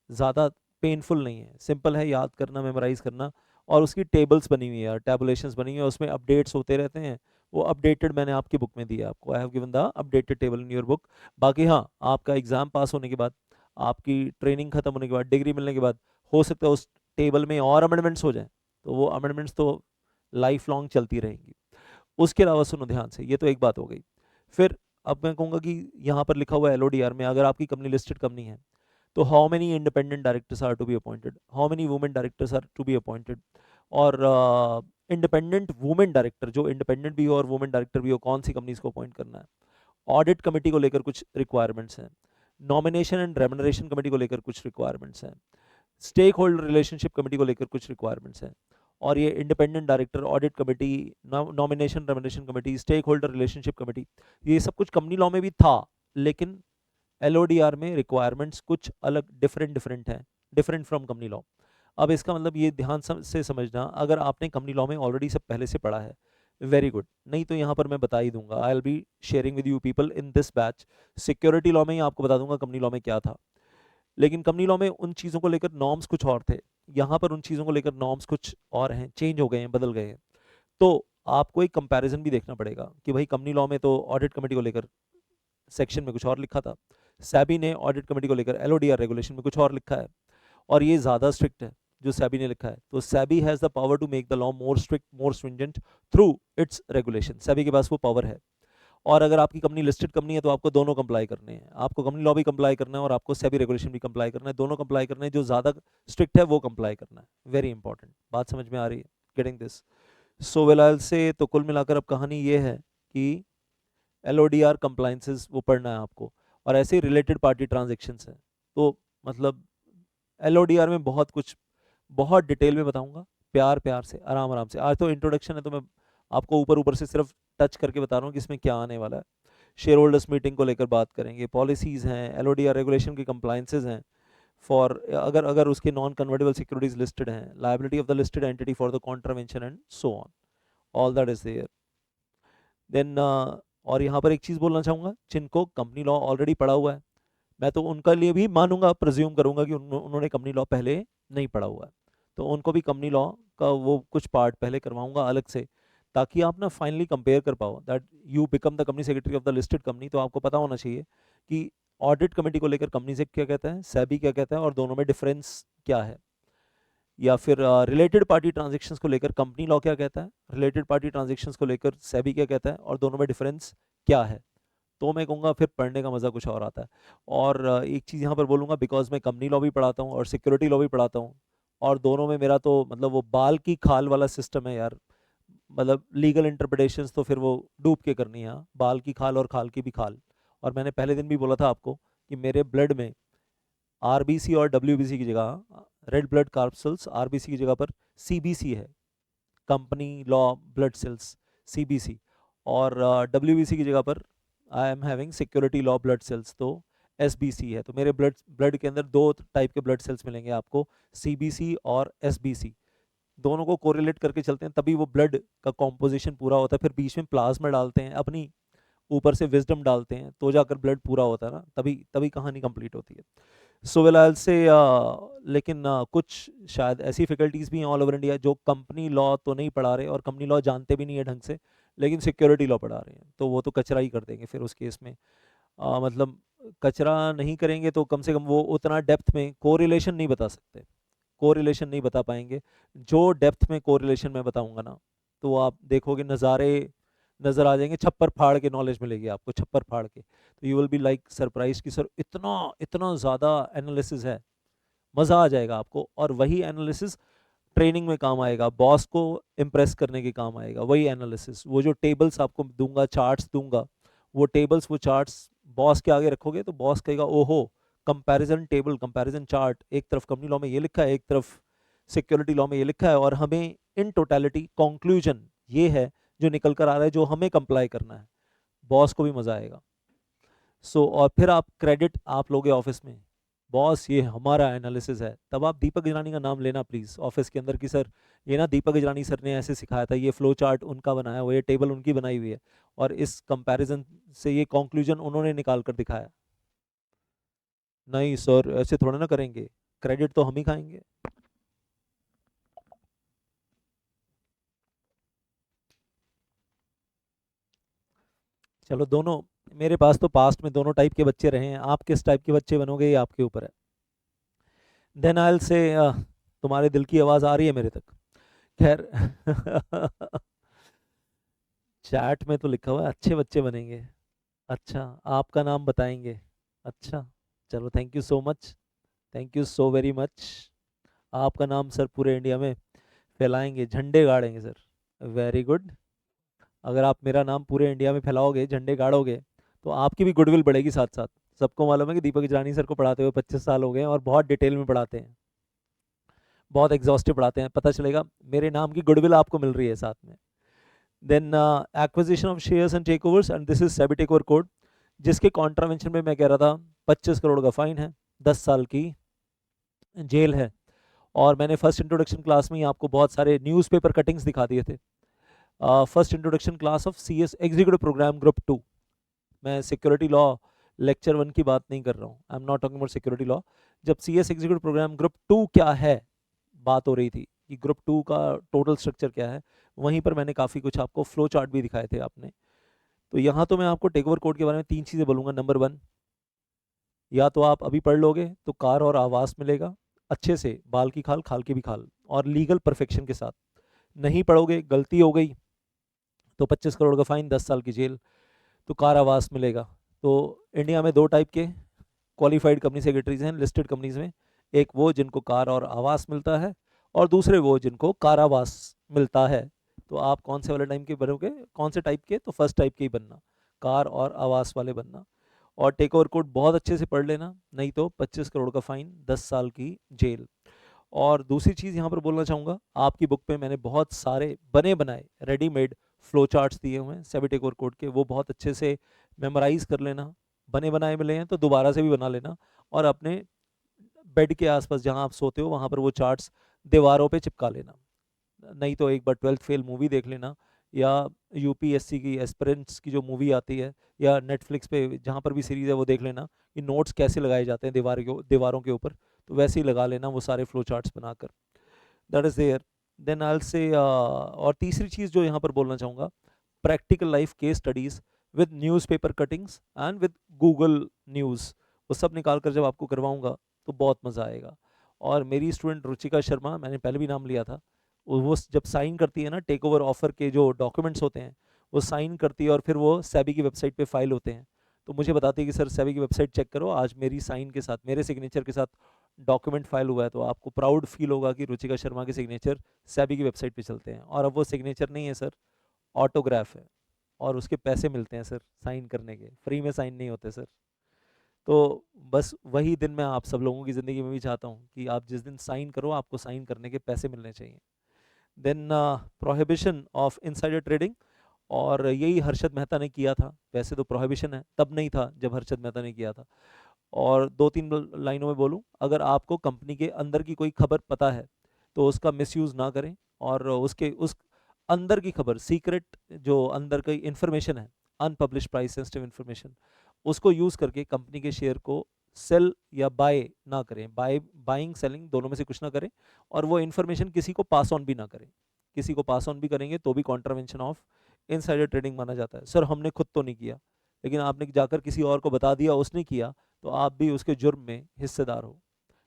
ज़्यादा पेनफुल नहीं है, सिंपल है याद करना, मेमोराइज करना, और उसकी टेबल्स बनी हुई है, टैबुलेशंस बनी हुई है, उसमें अपडेट्स होते रहते हैं। वो अपडेटेड मैंने आपकी बुक में दिया आपको, I have given the updated table in your book. बाकी हाँ, आपका एग्जाम पास होने के बाद, आपकी ट्रेनिंग खत्म होने के बाद, डिग्री मिलने के बाद हो सकता है उस टेबल में और अमेंडमेंट्स हो जाएं, तो वो अमेंडमेंट्स तो लाइफ लॉन्ग चलती रहेंगी। उसके अलावा सुनो ध्यान से, ये तो एक बात हो गई। फिर अब मैं कहूँगा कि यहाँ पर लिखा हुआ है एलओडीआर में, अगर आपकी कंपनी लिस्टेड कंपनी है तो how many independent directors are to be appointed, how many women directors are to be appointed, और इंडिपेंडेंट वुमेन डायरेक्टर, जो इंडिपेंडेंट भी हो और वुमेन डायरेक्टर भी हो, कौन सी कंपनीज को अपॉइंट करना है। ऑडिट कमेटी को लेकर कुछ रिक्वायरमेंट्स हैं, नॉमिनेशन एंड रेमुनरेशन कमेटी को लेकर कुछ रिक्वायरमेंट्स हैं, स्टेक होल्डर रिलेशनशिप कमेटी को लेकर कुछ रिक्वायरमेंट्स हैं, और ये independent director, audit committee, nomination remuneration committee, stake holder relationship committee, ये सब कुछ कंपनी लॉ में भी था, लेकिन एलओडीआर में रिक्वायरमेंट्स कुछ अलग डिफरेंट हैं, डिफरेंट फ्रॉम कंपनी लॉ। अब इसका मतलब ये ध्यान से समझना, अगर आपने कंपनी लॉ में ऑलरेडी सब पहले से पढ़ा है, वेरी गुड, नहीं तो यहाँ पर मैं बता ही दूंगा, I will be sharing with you people in this batch. Security law में ही आपको बता दूंगा कंपनी लॉ में क्या था, लेकिन कंपनी लॉ में उन चीज़ों को लेकर नॉर्म्स कुछ और थे, यहाँ पर उन चीज़ों को लेकर नॉर्म्स कुछ और हैं, चेंज हो गए हैं, बदल गए हैं। तो आपको एक कंपैरिजन भी देखना पड़ेगा कि भाई कंपनी लॉ में तो ऑडिट कमेटी को लेकर सेक्शन में कुछ और लिखा था, सैबी ने ऑडिट कमेटी को लेकर एलओडीआर रेगुलेशन में कुछ और लिखा है, और ये ज़्यादा स्ट्रिक्ट है जो सैबी ने लिखा है। तो SEBI has the power to make the law more strict, more stringent through its regulation, SEBI के पास वो पावर है। और अगर आपकी कंपनी लिस्टेड कंपनी है तो आपको दोनों कंप्लाई करने हैं, आपको कंपनी लॉ भी कंप्लाई करना है और आपको सेबी रेगुलेशन भी कंप्लाई करना है, दोनों कंप्लाई करना है, जो ज़्यादा स्ट्रिक्ट है वो कंप्लाई करना है। वेरी इंपॉर्टेंट बात समझ में आ रही है, गेटिंग दिस। सो वेल से तो कुल मिलाकर अब कहानी ये है कि एलओडीआर कंप्लाइंसेस वो पढ़ना है आपको, और ऐसे ही रिलेटेड पार्टी ट्रांजेक्शन्स हैं, तो मतलब LODR में बहुत कुछ, बहुत डिटेल में बताऊंगा, प्यार प्यार से, आराम आराम से। आज तो इंट्रोडक्शन है तो मैं आपको ऊपर ऊपर से सिर्फ टच करके बता रहा हूँ कि इसमें क्या आने वाला है। शेयर होल्डर्स मीटिंग को लेकर बात करेंगे, पॉलिसीज़ हैं, LODR रेगुलेशन की कंप्लाइंसेज हैं फॉर, अगर अगर उसके नॉन कन्वर्टेबल सिक्योरिटीज लिस्टेड हैं, liability of the listed entity for the contravention and so on, all that is there. Then और यहाँ पर एक चीज़ बोलना चाहूँगा, जिनको कंपनी लॉ ऑलरेडी पढ़ा हुआ है, मैं तो उनका लिए भी मानूंगा, प्रिज्यूम करूंगा कि उन्होंने कंपनी लॉ पहले नहीं पढ़ा हुआ है, तो उनको भी कंपनी लॉ का वो कुछ पार्ट पहले करवाऊंगा अलग से, ताकि आप ना फाइनली कंपेयर कर पाओ that you become the company secretary of the listed company. तो आपको पता होना चाहिए कि ऑडिट कमेटी को लेकर कंपनी से क्या कहता है, सेबी क्या कहता है, और दोनों में डिफरेंस क्या है। या फिर रिलेटेड पार्टी ट्रांजेक्शन्स को लेकर कंपनी लॉ क्या कहता है, रिलेटेड पार्टी ट्रांजेक्शन्स को लेकर सेबी क्या कहता है, और दोनों में डिफरेंस क्या है। तो मैं कहूँगा फिर पढ़ने का मज़ा कुछ और आता है। और एक चीज़ यहाँ पर बोलूँगा, बिकॉज मैं कंपनी लॉ भी पढ़ाता हूँ और सिक्योरिटी लॉ भी पढ़ाता हूँ, और दोनों में मेरा तो मतलब वो बाल की खाल वाला सिस्टम है यार, मतलब लीगल इंटरप्रिटेशंस तो फिर वो डूब के करनी है, हाँ, बाल की खाल और खाल की भी खाल। और मैंने पहले दिन भी बोला था आपको कि मेरे ब्लड में RBC और WBC की जगह, रेड ब्लड कार्पसेल्स, RBC की जगह पर CBC है, company law blood cells, CBC। और WBC की जगह पर I am having security law blood cells, तो SBC है। तो मेरे ब्लड के अंदर दो टाइप के ब्लड सेल्स मिलेंगे आपको, CBC और SBC। दोनों को कोरिलेट करके चलते हैं तभी वो ब्लड का कॉम्पोजिशन पूरा होता है। फिर बीच में प्लाज्मा डालते हैं अपनी, ऊपर से विजडम डालते हैं, तो जाकर ब्लड पूरा होता है ना, तभी तभी कहानी कंप्लीट होती है। सो वेल आई से लेकिन कुछ शायद ऐसी फैकल्टीज़ भी हैं ऑल ओवर इंडिया जो कंपनी लॉ तो नहीं पढ़ा रहे और कंपनी लॉ जानते भी नहीं है ढंग से, लेकिन सिक्योरिटी लॉ पढ़ा रहे हैं, तो वो तो कचरा ही कर देंगे फिर उस केस में। मतलब कचरा नहीं करेंगे तो कम से कम वो उतना डेप्थ में कोरिलेशन नहीं बता सकते, कोरिलेशन नहीं बता पाएंगे। जो डेप्थ में कोरिलेशन मैं बताऊंगा ना, तो आप देखोगे नज़ारे नज़र आ जाएंगे, छप्पर फाड़ के नॉलेज मिलेगी आपको, छप्पर फाड़ के। तो you will be like surprise कि सर इतना इतना ज़्यादा एनालिसिस है, मज़ा आ जाएगा आपको। और वही एनालिसिस ट्रेनिंग में काम आएगा, बॉस को इम्प्रेस करने के काम आएगा वही एनालिसिस। वो जो टेबल्स आपको दूंगा, चार्ट्स दूंगा, वो टेबल्स वो चार्ट्स बॉस के आगे रखोगे तो बॉस कहेगा ओहो, कंपैरिजन टेबल, कंपैरिजन चार्ट, एक तरफ कंपनी लॉ में ये लिखा है, एक तरफ सिक्योरिटी लॉ में ये लिखा है, और हमें इन टोटलिटी कंक्लूजन ये है जो निकल कर आ रहा है, जो हमें कंप्लाई करना है। बॉस को भी मजा आएगा। और फिर आप क्रेडिट आप लोगे ऑफिस में, बॉस ये हमारा एनालिसिस है, तब आप दीपक इजरानी का नाम लेना प्लीज ऑफिस के अंदर कि सर ये ना दीपक इजरानी सर ने ऐसे सिखाया था, ये फ्लो चार्ट उनका बनाया हुआ, ये टेबल उनकी बनाई हुई है, और इस कंपैरिजन से ये कंक्लूजन उन्होंने निकाल कर दिखाया। नहीं सर ऐसे थोड़ा ना करेंगे, क्रेडिट तो हम ही खाएंगे। चलो दोनों, मेरे पास तो पास्ट में दोनों टाइप के बच्चे रहे हैं, आप किस टाइप के बच्चे बनोगे ये आपके ऊपर है। देन आई से तुम्हारे दिल की आवाज़ आ रही है मेरे तक, खैर चैट में तो लिखा हुआ है अच्छे बच्चे बनेंगे। अच्छा, आपका नाम बताएंगे, अच्छा, चलो thank you so much, thank you so very much. आपका नाम सर पूरे इंडिया में फैलाएंगे, झंडे गाड़ेंगे सर, वेरी गुड। अगर आप मेरा नाम पूरे इंडिया में फैलाओगे, झंडे गाड़ोगे, तो आपकी भी गुडविल बढ़ेगी साथ साथ। सबको मालूम है कि दीपक इजरानी सर को पढ़ाते हुए 25 साल हो गए हैं और बहुत डिटेल में पढ़ाते हैं, बहुत एग्जॉस्टिव पढ़ाते हैं, पता चलेगा मेरे नाम की गुडविल आपको मिल रही है साथ में। Then acquisition of shares and take overs, and this is SEBI take over code, जिसके कॉन्ट्रावेंशन में मैं कह रहा था 25 करोड़ का फाइन है, 10 साल की जेल है। और मैंने फर्स्ट इंट्रोडक्शन क्लास में ही आपको बहुत सारे न्यूज़पेपर कटिंग्स दिखा दिए थे। First introduction class of CS executive program group 2, मैं सिक्योरिटी लॉ लेक्चर 1 की बात नहीं कर रहा हूँ, I am not talking about security law. जब CS एग्जीक्यूटिव प्रोग्राम ग्रुप 2 क्या है बात हो रही थी कि ग्रुप 2 का टोटल स्ट्रक्चर क्या है, वहीं पर मैंने काफ़ी कुछ आपको फ्लो चार्ट भी दिखाए थे आपने। तो यहाँ तो मैं आपको टेक ओवर कोड के बारे में 3 चीज़ें बोलूँगा। नंबर 1, या तो आप अभी पढ़ लोगे तो कार और आवास मिलेगा अच्छे से, बाल की खाल खाल की भी खाल, और लीगल परफेक्शन के साथ। नहीं पढ़ोगे, गलती हो गई तो 25 करोड़ का फाइन, 10 साल की जेल। तो कार आवास मिलेगा। तो इंडिया में 2 टाइप के क्वालिफाइड कंपनी सेक्रेटरीज हैं लिस्टेड कंपनीज में, एक वो जिनको कार और आवास मिलता है, और दूसरे वो जिनको कारावास मिलता है। तो आप कौन से वाले टाइम के बनोगे, कौन से टाइप के, तो फर्स्ट टाइप के ही बनना, कार और आवास वाले बनना। और टेक ओवर कोड बहुत अच्छे से पढ़ लेना, नहीं तो 25 करोड़ का फाइन, 10 साल की जेल। और दूसरी चीज़ यहाँ पर बोलना चाहूँगा, आपकी बुक पे मैंने बहुत सारे बने बनाए रेडीमेड फ्लो चार्ट्स दिए हुए हैं सेबी टेक ओवर कोड के, वो बहुत अच्छे से मेमोराइज कर लेना। बने बनाए मिले हैं तो दोबारा से भी बना लेना, और अपने बेड के आसपास जहाँ आप सोते हो वहाँ पर वो चार्ट्स दीवारों पे चिपका लेना। नहीं तो एक बार 12th फेल मूवी देख लेना, या यूपीएससी की एस्पिरेंट्स की जो मूवी आती है, या नेटफ्लिक्स पे जहाँ पर भी सीरीज है वो देख लेना कि नोट्स कैसे लगाए जाते हैं दीवारों के ऊपर, तो वैसे ही लगा लेना वो सारे फ्लो चार्ट्स बनाकर। That is there. Then I will say, और तीसरी चीज़ जो यहाँ पर बोलना चाहूँगा, practical life case studies with newspaper cuttings and with Google news, वो सब निकाल कर जब आपको करवाऊंगा तो बहुत मज़ा आएगा। और मेरी स्टूडेंट रुचिका शर्मा, मैंने पहले भी नाम लिया था, वो जब साइन करती है ना टेक ओवर ऑफर के जो डॉक्यूमेंट्स होते हैं, वो साइन करती है और फिर वो सेबी की वेबसाइट पे फाइल होते हैं, तो मुझे बताती है कि सर सेबी की वेबसाइट चेक करो, आज मेरी साइन के साथ, मेरे सिग्नेचर के साथ डॉक्यूमेंट फाइल हुआ है। तो आपको प्राउड फील होगा कि रुचिका शर्मा के सिग्नेचर सेबी की वेबसाइट पे चलते हैं। और अब वो सिग्नेचर नहीं है सर, ऑटोग्राफ है, और उसके पैसे मिलते हैं सर साइन करने के, फ्री में साइन नहीं होते सर। तो बस वही दिन मैं आप सब लोगों की ज़िंदगी में भी चाहता हूँ कि आप जिस दिन साइन करो आपको साइन करने के पैसे मिलने चाहिए। Then prohibition of insider trading, और यही हर्षद मेहता ने किया था। वैसे तो प्रोहिबिशन है, तब नहीं था जब हर्षद मेहता ने किया था। और दो तीन लाइनों में बोलूं, अगर आपको कंपनी के अंदर की कोई खबर पता है तो उसका मिसयूज़ ना करें, और उस अंदर की खबर, सीक्रेट जो अंदर की इंफॉर्मेशन है, अनपब्लिश प्राइस सेंसिटिव इंफॉर्मेशन, उसको यूज़ करके कंपनी के शेयर को सेल या बाय ना करें, बाइंग सेलिंग दोनों में से कुछ ना करें, और वो इन्फॉर्मेशन किसी को पास ऑन भी ना करें। किसी को पास ऑन भी करेंगे तो भी कॉन्ट्रावेंशन ऑफ इनसाइडर ट्रेडिंग माना जाता है। सर हमने खुद तो नहीं किया, लेकिन आपने जाकर किसी और को बता दिया उसने किया, तो आप भी उसके जुर्म में हिस्सेदार हो।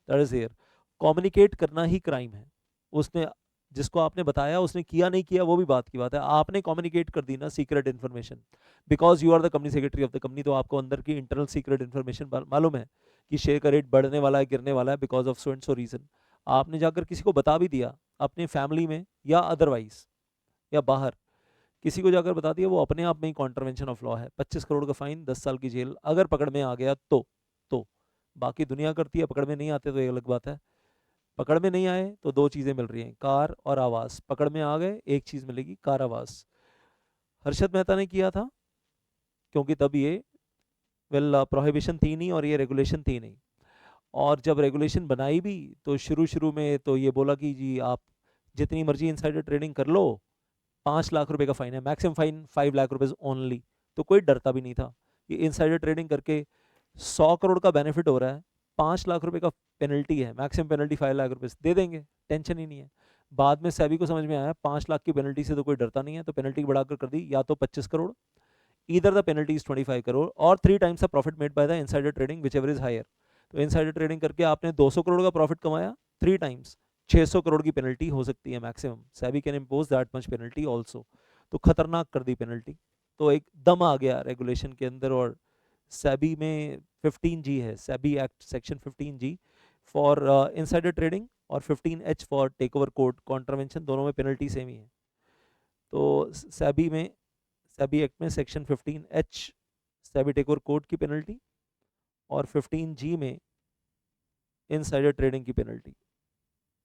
That is here. कम्युनिकेट करना ही क्राइम है। उसने, जिसको आपने बताया उसने किया नहीं किया वो भी बात की बात है, आपने कम्युनिकेट कर दी ना secret information, because you are the company secretary of the company, तो आपको अंदर की इंटरनल सीक्रेट इन्फॉर्मेशन मालूम है कि शेयर का रेट बढ़ने वाला है, गिरने वाला है, because of so and so reason. आपने जाकर किसी को बता भी दिया, अपने फैमिली में या अदरवाइज या बाहर किसी को जाकर बता दिया, वो अपने आप में ही कॉन्ट्रवेंशन ऑफ लॉ है। 25 करोड़ का फाइन, 10 साल की जेल, अगर पकड़ में आ गया तो बाकी दुनिया करती है, पकड़ में नहीं आते तो एक अलग बात है। पकड़ में नहीं आए तो दो चीज़ें मिल रही हैं, कार और आवास। पकड़ में आ गए एक चीज़ मिलेगी, कार आवास। हर्षद मेहता ने किया था क्योंकि तब ये प्रोहिबिशन थी नहीं और ये रेगुलेशन थी नहीं। और जब रेगुलेशन बनाई भी तो शुरू शुरू में तो ये बोला कि जी आप जितनी मर्जी इनसाइडर ट्रेडिंग कर लो, 5 लाख रुपए का फाइन है, मैक्सिमम फाइन 5 लाख रुपए ओनली। तो कोई डरता भी नहीं था कि इनसाइडर ट्रेडिंग करके 100 करोड़ का बेनिफिट हो रहा है, 5 लाख रुपए का पेनल्टी है, मैक्सिमम पेनल्टी 5 लाख रुपए दे देंगे, टेंशन ही नहीं है। बाद में सेबी को समझ में आया 5 लाख की पेनल्टी से तो कोई डरता नहीं है, तो पेनल्टी बढ़ाकर कर दी या तो 25 crore, either the penalty is 25 crore, और 3 times the profit made by the insider trading whichever is higher. तो इनसाइडर ट्रेडिंग करके आपने 200 करोड़ का प्रॉफिट कमाया, 3 times 600 करोड़ की पेनल्टी हो सकती है maximum, SEBI can impose that much penalty also. तो खतरनाक कर दी पेनल्टी। तो एक दम आ गया रेगुलेशन के अंदर। और सेबी में 15G है, SEBI act section 15G for insider trading, और 15H for take over code contravention, दोनों में पेनल्टी सेम ही है। तो सेबी एक्ट में section 15H SEBI take over code की पेनल्टी, और 15G में इनसाइडर ट्रेडिंग की पेनल्टी,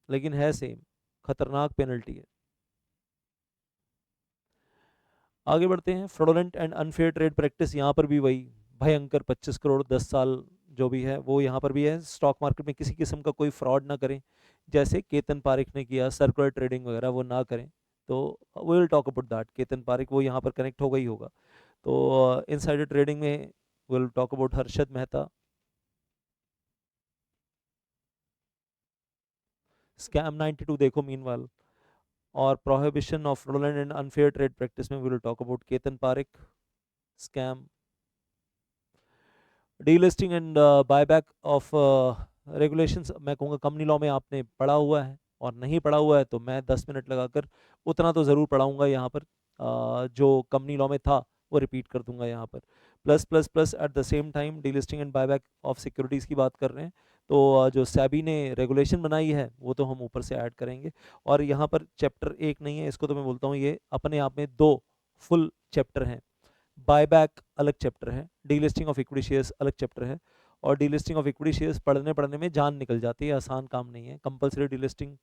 लेकिन है सेम, खतरनाक पेनल्टी है। आगे बढ़ते हैं। Fraudulent and unfair trade practice, यहाँ पर भी वही भयंकर 25 करोड़ 10 साल जो भी है वो यहाँ पर भी है। स्टॉक मार्केट में किसी किस्म का कोई फ्रॉड ना करें, जैसे केतन पारिक ने किया, सर्कुलर ट्रेडिंग वगैरह वो ना करें। तो we will talk about that, Ketan Parikh वो यहाँ पर कनेक्ट हो गई होगा। तो इनसाइडर ट्रेडिंग में will talk about Harshad Mehta. Scam 92 देखो मीनवाइल। और prohibition of fraudulent and unfair trade practice में we will talk about Ketan Parikh, scam. Delisting and buyback of regulations, मैं कहूँगा कंपनी लॉ में आपने पढ़ा हुआ है, और नहीं पढ़ा हुआ है तो मैं 10 मिनट लगाकर उतना तो ज़रूर पढ़ाऊँगा यहाँ पर। जो कंपनी लॉ में था वो रिपीट कर दूंगा यहाँ पर। Plus plus plus at the same time delisting and buyback of securities की बात कर रहे हैं, तो जो सेबी ने रेगुलेशन बनाई है वो तो हम ऊपर से ऐड करेंगे। और यहाँ पर चैप्टर 1 नहीं है, इसको तो मैं बोलता हूँ ये अपने आप में 2 फुल चैप्टर हैं। बायबैक अलग चैप्टर है, डीलिस्टिंग ऑफ इक्विटी शेयर्स अलग चैप्टर है, और डीलिस्टिंग ऑफ इक्विटी शेयर्स पढ़ने में जान निकल जाती है, आसान काम नहीं है। कंपलसरी डीलिस्टिंग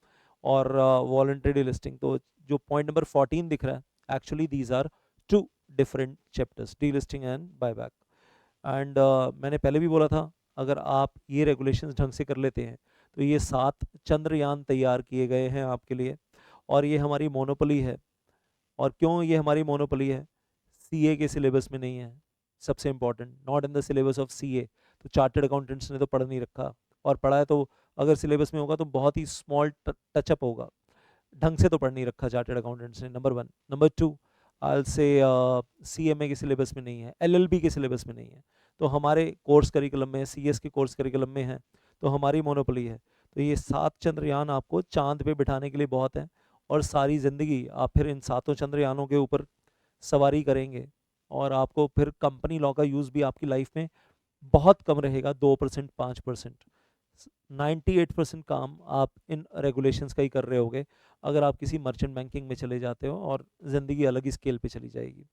और वॉलंटरी डीलिस्टिंग, तो जो पॉइंट नंबर 14 दिख रहा है, actually these are two different chapters, delisting and buyback. And मैंने पहले भी बोला था, अगर आप ये रेगुलेशंस ढंग से कर लेते हैं तो ये 7 चंद्रयान तैयार किए गए हैं आपके लिए, और ये हमारी मोनोपोली है। और क्यों ये हमारी मोनोपोली है? सीए के सिलेबस में नहीं है, सबसे important, not in the syllabus of CA. तो चार्टर्ड अकाउंटेंट्स ने तो पढ़ नहीं रखा, और पढ़ा है तो अगर सिलेबस में होगा तो बहुत ही स्मॉल टचअप होगा, ढंग से तो पढ़ नहीं रखा चार्टर्ड अकाउंटेंट्स ने, नंबर 1। नंबर 2, आई से सीएमए के सिलेबस में नहीं है, एलएलबी के सिलेबस में नहीं है, तो हमारे कोर्स करिकुलम में, सीएस के कोर्स करिकुलम में है, तो हमारी मोनोपोली है। तो ये 7 चंद्रयान आपको चांद पे बिठाने के लिए बहुत है, और सारी ज़िंदगी आप फिर इन 7 चंद्रयानों के ऊपर सवारी करेंगे, और आपको फिर कंपनी लॉ का यूज़ भी आपकी लाइफ में बहुत कम रहेगा, 2% 5%। 98% काम आप इन रेगुलेशंस का ही कर रहे होगे अगर आप किसी मर्चेंट बैंकिंग में चले जाते हो, और ज़िंदगी अलग ही स्केल पे चली जाएगी।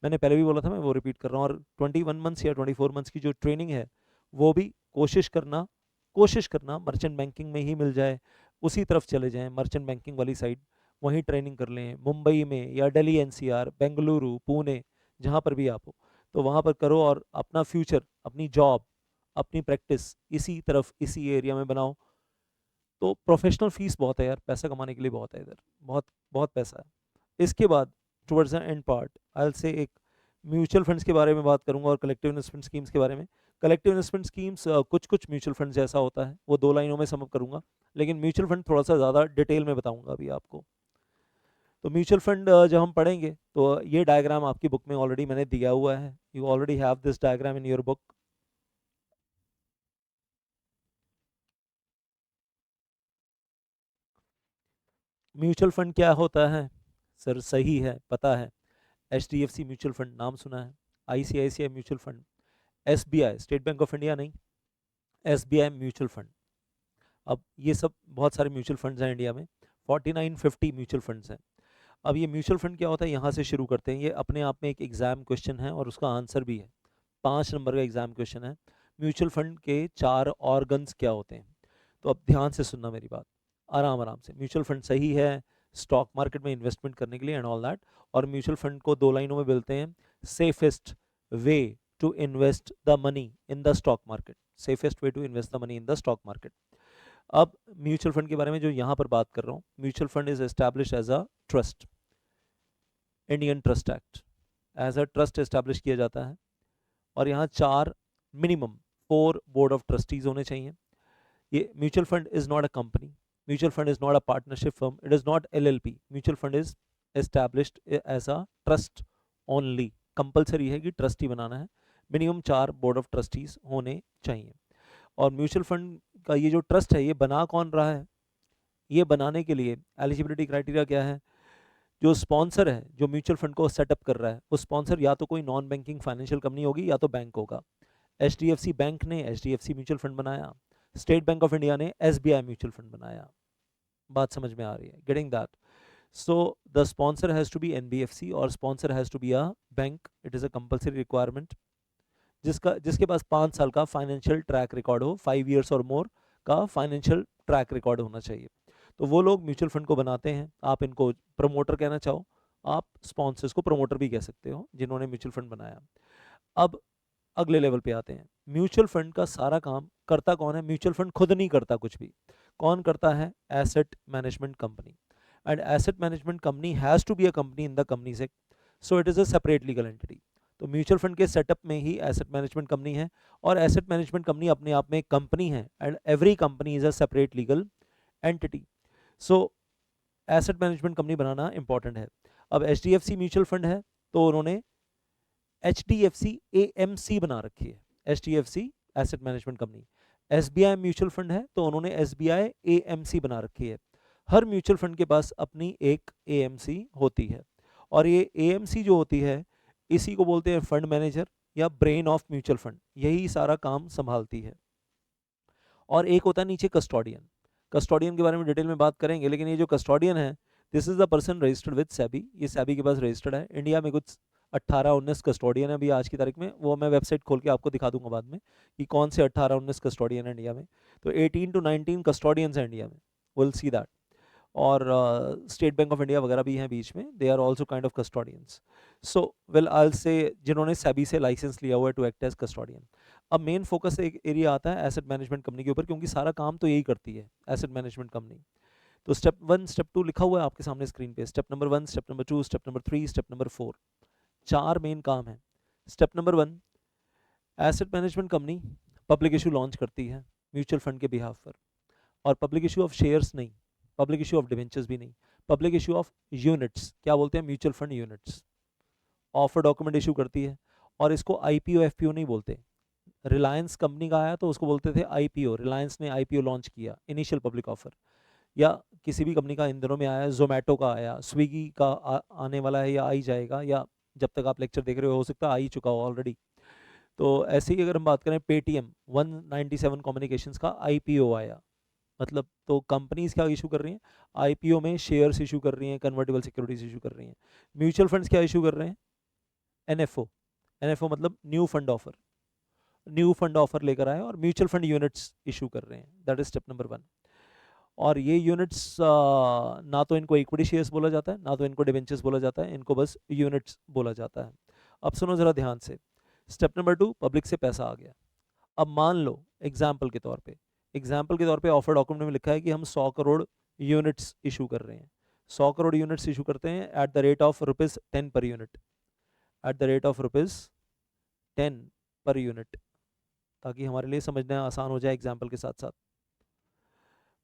मैंने पहले भी बोला था, मैं वो रिपीट कर रहा हूँ। और 21 मंथ्स या 24 मंथ्स की जो ट्रेनिंग है, वो भी कोशिश करना मर्चेंट बैंकिंग में ही मिल जाए, उसी तरफ चले जाएं, मर्चेंट बैंकिंग वाली साइड, वहीं ट्रेनिंग कर लें, मुंबई में या दिल्ली एनसीआर, बेंगलुरु, पुणे, जहाँ पर भी आप हो, तो वहाँ पर करो, और अपना फ्यूचर, अपनी जॉब, अपनी प्रैक्टिस इसी तरफ, इसी एरिया में बनाओ। तो प्रोफेशनल फीस बहुत है यार, पैसा कमाने के लिए बहुत है इधर, बहुत बहुत पैसा है। इसके बाद towards the end part I will से एक म्यूचुअल फंड्स के बारे में बात करूंगा, और कलेक्टिव इन्वेस्टमेंट स्कीम्स के बारे में। कलेक्टिव इन्वेस्टमेंट स्कीम्स कुछ कुछ म्यूचुअल फंड जैसा होता है, वो 2 लाइनों में समअप करूंगा, लेकिन म्यूचुअल फंड थोड़ा सा ज़्यादा डिटेल में बताऊंगा अभी आपको। तो म्यूचुअल फंड जब हम पढ़ेंगे, तो ये डायग्राम आपकी बुक में ऑलरेडी मैंने दिया हुआ है, you already have this diagram in your book. Mutual fund क्या होता है सर? सही है, पता है, HDFC म्यूचुअल फंड नाम सुना है, ICICI mutual fund, SBI state bank of India नहीं, SBI म्यूचुअल फंड। अब ये सब बहुत सारे म्यूचुअल फंड्स हैं इंडिया में, 4950 म्यूचुअल फंड्स हैं। अब ये म्यूचुअल फंड क्या होता है, यहाँ से शुरू करते हैं। ये अपने आप में एक एग्जाम क्वेश्चन है, और उसका आंसर भी है, 5 नंबर का एग्जाम क्वेश्चन है। म्यूचुअल फंड के 4 ऑर्गन्स क्या होते हैं? तो अब ध्यान से सुनना मेरी बात, आराम आराम से। म्यूचुअल फंड सही है स्टॉक मार्केट में इन्वेस्टमेंट करने के लिए एंड ऑल दैट, और म्यूचुअल फंड को 2 लाइनों में बोलते हैं, safest way to invest the money in the stock market, safest way to invest the money in the stock market. अब म्यूचुअल फंड के बारे में जो यहाँ पर बात कर रहा हूँ, mutual fund is establish as a trust, Indian trust act, as a trust establish किया जाता है, और यहाँ 4 मिनिमम 4 बोर्ड ऑफ ट्रस्टीज होने चाहिए। ये mutual fund is not a company, mutual fund is not a partnership firm, it is not LLP, mutual fund is established as a trust only. Compulsory है कि ट्रस्टी बनाना है, मिनिमम 4 बोर्ड ऑफ ट्रस्टीज होने चाहिए। और म्यूचुअल फंड का ये जो ट्रस्ट है, ये बना कौन रहा है? ये बनाने के लिए एलिजिबिलिटी क्राइटेरिया क्या है? जो स्पॉन्सर है, जो म्यूचुअल फंड को सेटअप कर रहा है, वो स्पॉन्सर या तो कोई नॉन बैंकिंग फाइनेंशियल कंपनी होगी, या तो बैंक होगा। HDFC बैंक ने HDFC म्यूचुअल फंड बनाया, स्टेट बैंक ऑफ इंडिया ने SBI म्यूचुअल फंड बनाया। बात समझ में आ रही है? Getting that? So the sponsor has to be NBFC, और sponsor has to be a bank, it is a compulsory requirement, जिसके पास 5 साल का फाइनेंशियल ट्रैक रिकॉर्ड हो, 5 ईयर्स और मोर का फाइनेंशियल ट्रैक रिकॉर्ड होना चाहिए। तो वो लोग म्यूचुअल फंड को बनाते हैं। आप इनको प्रमोटर कहना चाहो, आप स्पॉन्सर्स को प्रमोटर भी कह सकते हो, जिन्होंने म्यूचुअल फंड बनाया। अब अगले लेवल पे आते हैं, म्यूचुअल फंड का सारा काम करता कौन है? म्यूचुअल फंड खुद नहीं करता कुछ भी, कौन करता है? Asset management company, and asset management company has to be a company in the company sector, so it is a separate legal entity. तो म्यूचुअल फंड के सेटअप में ही एसेट मैनेजमेंट कंपनी है, और एसेट मैनेजमेंट कंपनी अपने आप में एक कंपनी है, and every company is a separate legal entity. So asset management company banana important है। अब HDFC म्यूचुअल फंड है, तो उन्होंने HDFC AMC बना रखी है, HDFC asset management company. SBI mutual fund है, तो उन्होंने SBI AMC बना रखी है। हर म्यूचुअल फंड के पास अपनी एक AMC होती है, और ये AMC जो होती है, इसी को बोलते हैं फंड मैनेजर या ब्रेन ऑफ म्यूचुअल फंड, यही सारा काम संभालती है। और एक होता है नीचे कस्टोडियन, कस्टोडियन के बारे में डिटेल में बात करेंगे, लेकिन ये जो कस्टोडियन है, this is the person registered with SEBI, ये सेबी के पास रजिस्टर्ड है। इंडिया में कुछ 18-19 कस्टोडियन है अभी आज की तारीख में, वो मैं वेबसाइट खोल के आपको दिखा दूंगा बाद में कि कौन से 18-19 कस्टोडियन है इंडिया में। तो 18 to 19 कस्टोडियंस हैं इंडिया में, विल सी दैट। और स्टेट बैंक ऑफ इंडिया वगैरह भी हैं बीच में, they are also kind of custodians. So well I say जिन्होंने सेबी से लाइसेंस लिया हुआ है टू एक्ट एज कस्टोडियन। अब मेन फोकस एक एरिया आता है एसेट मैनेजमेंट कंपनी के ऊपर, क्योंकि सारा काम तो यही करती है एसेट मैनेजमेंट कंपनी। तो स्टेप 1 स्टेप 2 लिखा हुआ है आपके सामने स्क्रीन पे, step number 1, step number 2, step number 3, step number 4, 4 main काम है। Step number 1, asset management company public issue launch करती है म्यूचुअल फंड के बिहाफ पर, और पब्लिक इशू ऑफ शेयर्स नहीं, पब्लिक इशू ऑफ डिवेंचर्स भी नहीं, पब्लिक इशू ऑफ यूनिट्स, क्या बोलते हैं, mutual fund units. Offer document issue करती है, और इसको आईपीओ एफपीओ नहीं बोलते। रिलायंस कंपनी का आया तो उसको बोलते थे आईपीओ, रिलायंस ने आईपीओ लॉन्च किया, इनिशियल पब्लिक ऑफर। या किसी भी कंपनी का इन दिनों में आया, जोमेटो का आया, स्विगी का आने वाला है या आ ही जाएगा, या जब तक आप लेक्चर देख रहे हो सकता है आ ही चुका हो ऑलरेडी। तो ऐसे ही अगर हम बात करें, पेटीएम 197 कम्युनिकेशंस का आईपीओ आया, मतलब तो कंपनीज क्या इशू कर रही हैं, आईपीओ में शेयर्स इशू कर रही हैं, कन्वर्टेबल सिक्योरिटीज इशू कर रही हैं। म्यूचुअल फंड्स क्या इशू कर रहे हैं, एनएफओ, एनएफओ मतलब new fund offer, new fund offer लेकर आए और म्यूचुअल फंड यूनिट्स इशू कर रहे हैं, दैट इज स्टेप नंबर 1। और ये यूनिट्स ना तो इनको इक्विटी शेयर्स बोला जाता है, ना तो इनको डिवेंचर्स बोला जाता है, इनको बस यूनिट्स बोला जाता है। अब सुनो जरा ध्यान से, स्टेप नंबर 2, पब्लिक से पैसा आ गया। अब मान लो एग्जाम्पल के तौर पे ऑफर डॉक्यूमेंट में लिखा है कि हम 100 करोड़ यूनिट्स इशू कर रहे हैं, 100 करोड़ यूनिट्स इशू करते हैं eight the rate of ₹10 per unit, eight the rate of ₹10 per unit, ताकि हमारे लिए समझना आसान हो जाए एग्जाम्पल के साथ साथ।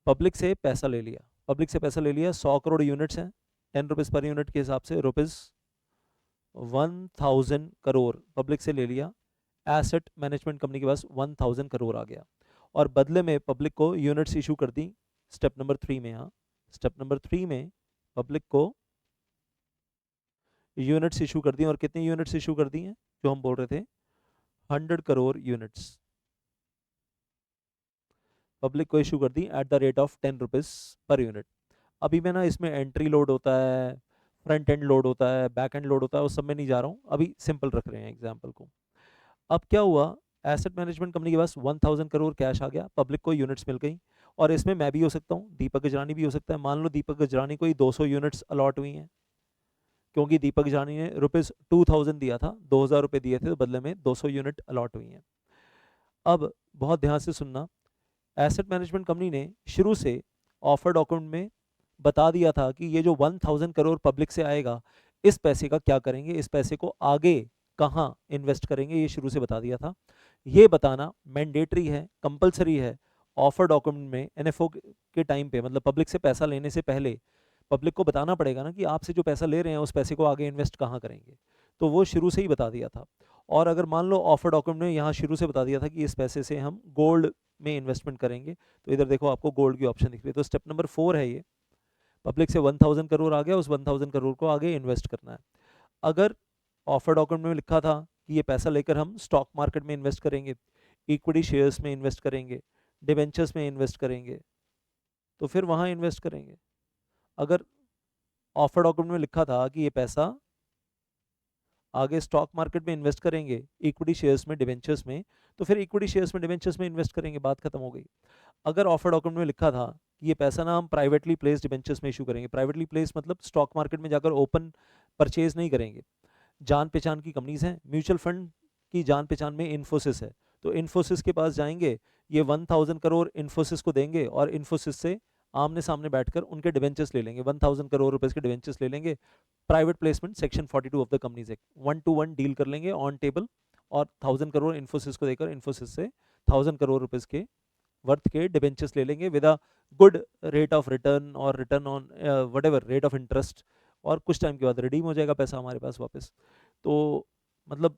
पब्लिक से पैसा ले लिया, पब्लिक से पैसा ले लिया, 100 करोड़ यूनिट्स हैं, ₹10 पर यूनिट के हिसाब से ₹1000 करोड़ पब्लिक से ले लिया, एसेट मैनेजमेंट कंपनी के पास 1000 करोड़ आ गया, और बदले में पब्लिक को यूनिट्स इशू कर दी स्टेप नंबर 3 में। हाँ, स्टेप नंबर 3 में पब्लिक को यूनिट्स इशू कर दी, और कितनी यूनिट्स इशू कर दी हैं, जो हम बोल रहे थे 100 करोड़ यूनिट्स पब्लिक को इशू कर दी at the rate of ₹10 per unit. अभी मैं ना इसमें एंट्री लोड होता है, फ्रंट एंड लोड होता है, बैक एंड लोड होता है, उस सब में नहीं जा रहा हूँ, अभी सिंपल रख रहे हैं एग्जाम्पल को। अब क्या हुआ, एसेट मैनेजमेंट कंपनी के पास 1000 करोड़ कैश आ गया, पब्लिक को यूनिट्स मिल गई, और इसमें मैं भी हो सकता हूँ, दीपक गजरानी भी हो सकता है। मान लो दीपक गजरानी को ही 200 यूनिट्स अलॉट हुई हैं, क्योंकि दीपक गजरानी ने ₹2000 दिया था, 2000 रुपये दिए थे, तो बदले में 200 यूनिट अलॉट हुई हैं। अब बहुत ध्यान से सुनना, एसेट मैनेजमेंट कंपनी ने शुरू से ऑफर डॉक्यूमेंट में बता दिया था कि ये जो 1000 करोड़ पब्लिक से आएगा, इस पैसे का क्या करेंगे, इस पैसे को आगे कहाँ इन्वेस्ट करेंगे, ये शुरू से बता दिया था। ये बताना मैंडेटरी है, कंपलसरी है ऑफर डॉक्यूमेंट में, एनएफओ के टाइम पे, मतलब पब्लिक से पैसा लेने से पहले पब्लिक को बताना पड़ेगा ना कि आपसे जो पैसा ले रहे हैं उस पैसे को आगे इन्वेस्ट कहाँ करेंगे, तो वो शुरू से ही बता दिया था। और अगर मान लो ऑफर डॉक्यूमेंट में यहाँ शुरू से बता दिया था कि इस पैसे से हम गोल्ड में इन्वेस्टमेंट करेंगे, तो इधर देखो आपको गोल्ड की ऑप्शन दिख रही है। तो स्टेप नंबर 4 है ये, पब्लिक से 1000 करोड़ आ गया, उस 1000 करोड़ को आगे इन्वेस्ट करना है। अगर ऑफर डॉक्यूमेंट में लिखा था कि ये पैसा लेकर हम स्टॉक मार्केट में इन्वेस्ट करेंगे, इक्विटी शेयर्स में इन्वेस्ट करेंगे, डिवेंचर्स में इन्वेस्ट करेंगे, तो फिर वहाँ इन्वेस्ट करेंगे। अगर ऑफर डॉक्यूमेंट में लिखा था कि ये पैसा आगे स्टॉक मार्केट में इन्वेस्ट करेंगे, इक्विटी शेयर्स में, डिवेंचर्स में, तो फिर इक्विटी शेयर्स में, डिवेंचर्स में इन्वेस्ट करेंगे, बात खत्म हो गई। अगर ऑफर डॉक्यूमेंट में लिखा था कि ये पैसा ना हम प्राइवेटली प्लेस्ड डिवेंचर्स में इशू करेंगे, प्राइवेटली प्लेस्ड मतलब स्टॉक मार्केट में जाकर ओपन परचेज नहीं करेंगे, जान पहचान की कंपनीज हैं, म्यूचुअल फंड की जान पहचान में इन्फोसिस है, तो इन्फोसिस के पास जाएंगे, ये 1000 करोड़ इन्फोसिस को देंगे, और इन्फोसिस से आमने सामने बैठकर उनके डिवेंचर्स ले लेंगे, 1000 करोड़ रुपए के डिवेंचर्स ले लेंगे। Private placement section 42 of the companies act, 1-to-1 deal कर लेंगे ऑन टेबल, और 1000 करोड़ इन्फोसिस को देकर इन्फोसिस से 1000 करोड़ रुपए के वर्थ के डिवेंचर्स ले लेंगे with a good rate of return, और return on whatever rate of interest, और कुछ टाइम के बाद रिडीम हो जाएगा पैसा हमारे पास वापस। तो मतलब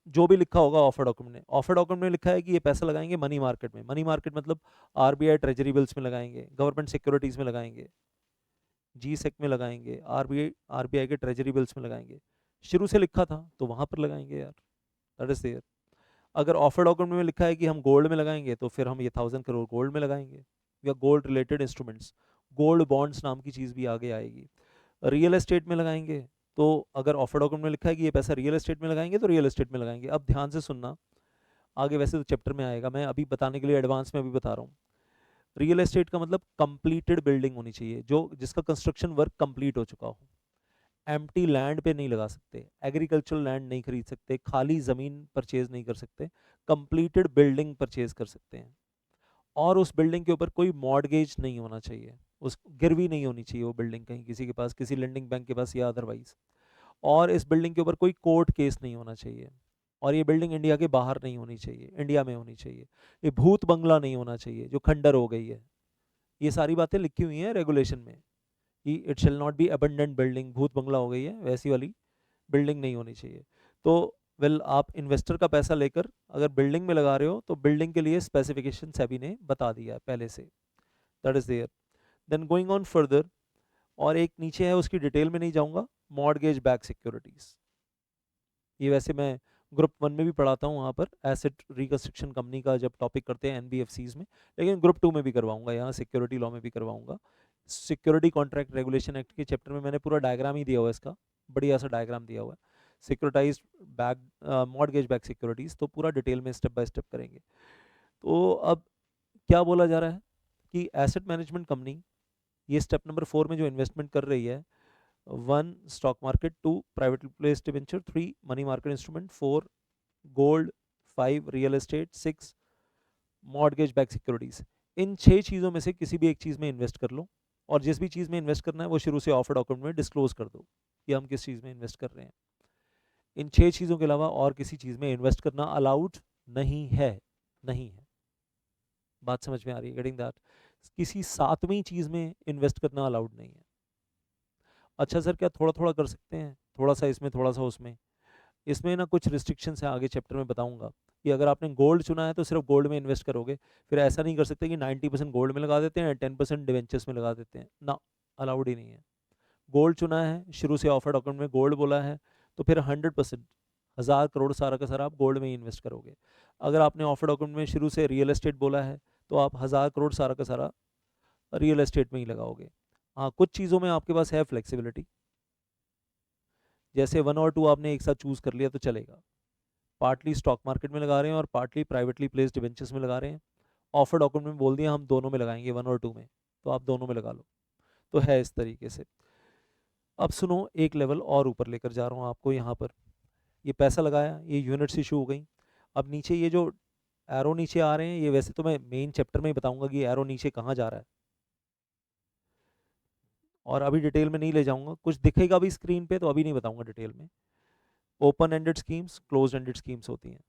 जो भी लिखा होगा ऑफर डॉक्यूमेंट में, ऑफर डॉक्यूमेंट में लिखा है कि ये पैसा लगाएंगे मनी मार्केट में, मनी मार्केट मतलब आरबीआई ट्रेजरी बिल्स में लगाएंगे, गवर्नमेंट सिक्योरिटीज में लगाएंगे, जी सेक में लगाएंगे, आरबीआई आरबीआई के ट्रेजरी बिल्स में लगाएंगे, शुरू से लिखा था तो वहां पर लगाएंगे यार, दैट इज देयर। अगर ऑफर डॉक्यूमेंट में लिखा है कि हम गोल्ड में लगाएंगे, तो फिर हम ये 1000 करोड़ गोल्ड में लगाएंगे, या gold related instruments, gold bonds नाम की चीज भी आगे आएगी। रियल एस्टेट में लगाएंगे, तो अगर ऑफर डॉक्यूमेंट में लिखा है कि ये पैसा रियल एस्टेट में लगाएंगे तो रियल एस्टेट में लगाएंगे। अब ध्यान से सुनना, आगे वैसे तो चैप्टर में आएगा, मैं अभी बताने के लिए एडवांस में अभी बता रहा हूँ। रियल एस्टेट का मतलब कंप्लीटेड बिल्डिंग होनी चाहिए, जो जिसका कंस्ट्रक्शन वर्क कंप्लीट हो चुका हो। एम्प्टी लैंड पे नहीं लगा सकते, एग्रीकल्चरल लैंड नहीं खरीद सकते, खाली ज़मीन परचेज नहीं कर सकते, कंप्लीटेड बिल्डिंग परचेज कर सकते हैं। और उस बिल्डिंग के ऊपर कोई मॉर्गेज नहीं होना चाहिए, उस गिरवी नहीं होनी चाहिए वो बिल्डिंग कहीं किसी के पास, किसी लेंडिंग बैंक के पास या अदरवाइज। और इस बिल्डिंग के ऊपर कोई कोर्ट केस नहीं होना चाहिए। और ये बिल्डिंग इंडिया के बाहर नहीं होनी चाहिए, इंडिया में होनी चाहिए। ये भूत बंगला नहीं होना चाहिए जो खंडर हो गई है। ये सारी बातें लिखी हुई हैं रेगुलेशन में कि it shall not be abundant building, भूत बंगला हो गई है वैसी वाली बिल्डिंग नहीं होनी चाहिए। तो वेल आप इन्वेस्टर का पैसा लेकर अगर बिल्डिंग में लगा रहे हो तो बिल्डिंग के लिए स्पेसिफिकेशन सेबी ने बता दिया है पहले से, that is there. Then going on further, और एक नीचे है, उसकी डिटेल में नहीं जाऊंगा, मॉर्गेज बैक सिक्योरिटीज। ये वैसे मैं ग्रुप 1 में भी पढ़ाता हूँ वहाँ पर, एसेट रिकंस्ट्रक्शन कंपनी का जब टॉपिक करते हैं एनबीएफसीज में, लेकिन ग्रुप 2 में भी करवाऊंगा, यहाँ सिक्योरिटी लॉ में भी करवाऊंगा। सिक्योरिटी कॉन्ट्रैक्ट रेगुलेशन एक्ट के चैप्टर में मैंने पूरा डायग्राम ही दिया हुआ है इसका, बढ़िया सा डायग्राम दिया हुआ है, securitise back mortgage back securities, तो पूरा डिटेल में स्टेप बाय स्टेप करेंगे। तो अब क्या बोला जा रहा है कि एसेट मैनेजमेंट कंपनी ये स्टेप नंबर 4 में जो इन्वेस्टमेंट कर रही है, 1 stock market, 2 privately placed debenture, 3 money market instrument, 4 gold, 5 real estate, 6 mortgage back securities. इन 6 चीज़ों में से किसी भी एक चीज़ में इन्वेस्ट कर लो, और जिस भी चीज़ में इन्वेस्ट करना है वो शुरू से ऑफर डॉक्यूमेंट में डिस्क्लोज कर दो कि हम किस चीज़ में इन्वेस्ट कर रहे हैं। इन 6 चीज़ों के अलावा और किसी चीज़ में इन्वेस्ट करना अलाउड नहीं है, नहीं है। बात समझ में आ रही है? Getting that? किसी 7वीं चीज़ में इन्वेस्ट करना अलाउड नहीं है। अच्छा सर क्या थोड़ा थोड़ा कर सकते हैं, थोड़ा सा इसमें थोड़ा सा उसमें? इसमें ना कुछ रिस्ट्रिक्शंस है, आगे चैप्टर में बताऊंगा कि अगर आपने गोल्ड चुना है तो सिर्फ गोल्ड में इन्वेस्ट करोगे, फिर ऐसा नहीं कर सकते कि 90% गोल्ड में लगा देते हैं 10% डिवेंचर्स में लगा देते हैं ना, अलाउड ही नहीं है। गोल्ड चुना है, शुरू से ऑफर डॉक्यूमेंट में गोल्ड बोला है, तो फिर 100%, 1000 करोड़ सारा का सारा आप गोल्ड में ही इन्वेस्ट करोगे। अगर आपने ऑफर डॉक्यूमेंट में शुरू से रियल एस्टेट बोला है तो आप 1000 करोड़ सारा का सारा रियल एस्टेट में ही लगाओगे। हाँ, कुछ चीज़ों में आपके पास है फ्लेक्सिबिलिटी, जैसे 1 और 2 आपने एक साथ चूज़ कर लिया तो चलेगा। पार्टली स्टॉक मार्केट में लगा रहे हैं और पार्टली प्राइवेटली प्लेस्ड डिबेंचर्स में लगा रहे हैं, ऑफर डॉक्यूमेंट में बोल दिया हम दोनों में लगाएंगे 1 और 2 में, तो आप दोनों में लगा लो। तो है इस तरीके से। अब सुनो, एक लेवल और ऊपर लेकर जा रहा हूँ आपको। यहाँ पर ये पैसा लगाया, ये यूनिट्स इशू हो गई। अब नीचे ये जो एरो नीचे आ रहे हैं, ये वैसे तो मैं मेन चैप्टर में ही बताऊंगा कि एरो नीचे कहाँ जा रहा है, और अभी डिटेल में नहीं ले जाऊंगा, कुछ दिखेगा भी स्क्रीन पे तो अभी नहीं बताऊंगा डिटेल में। Open ended schemes, close ended schemes होती हैं।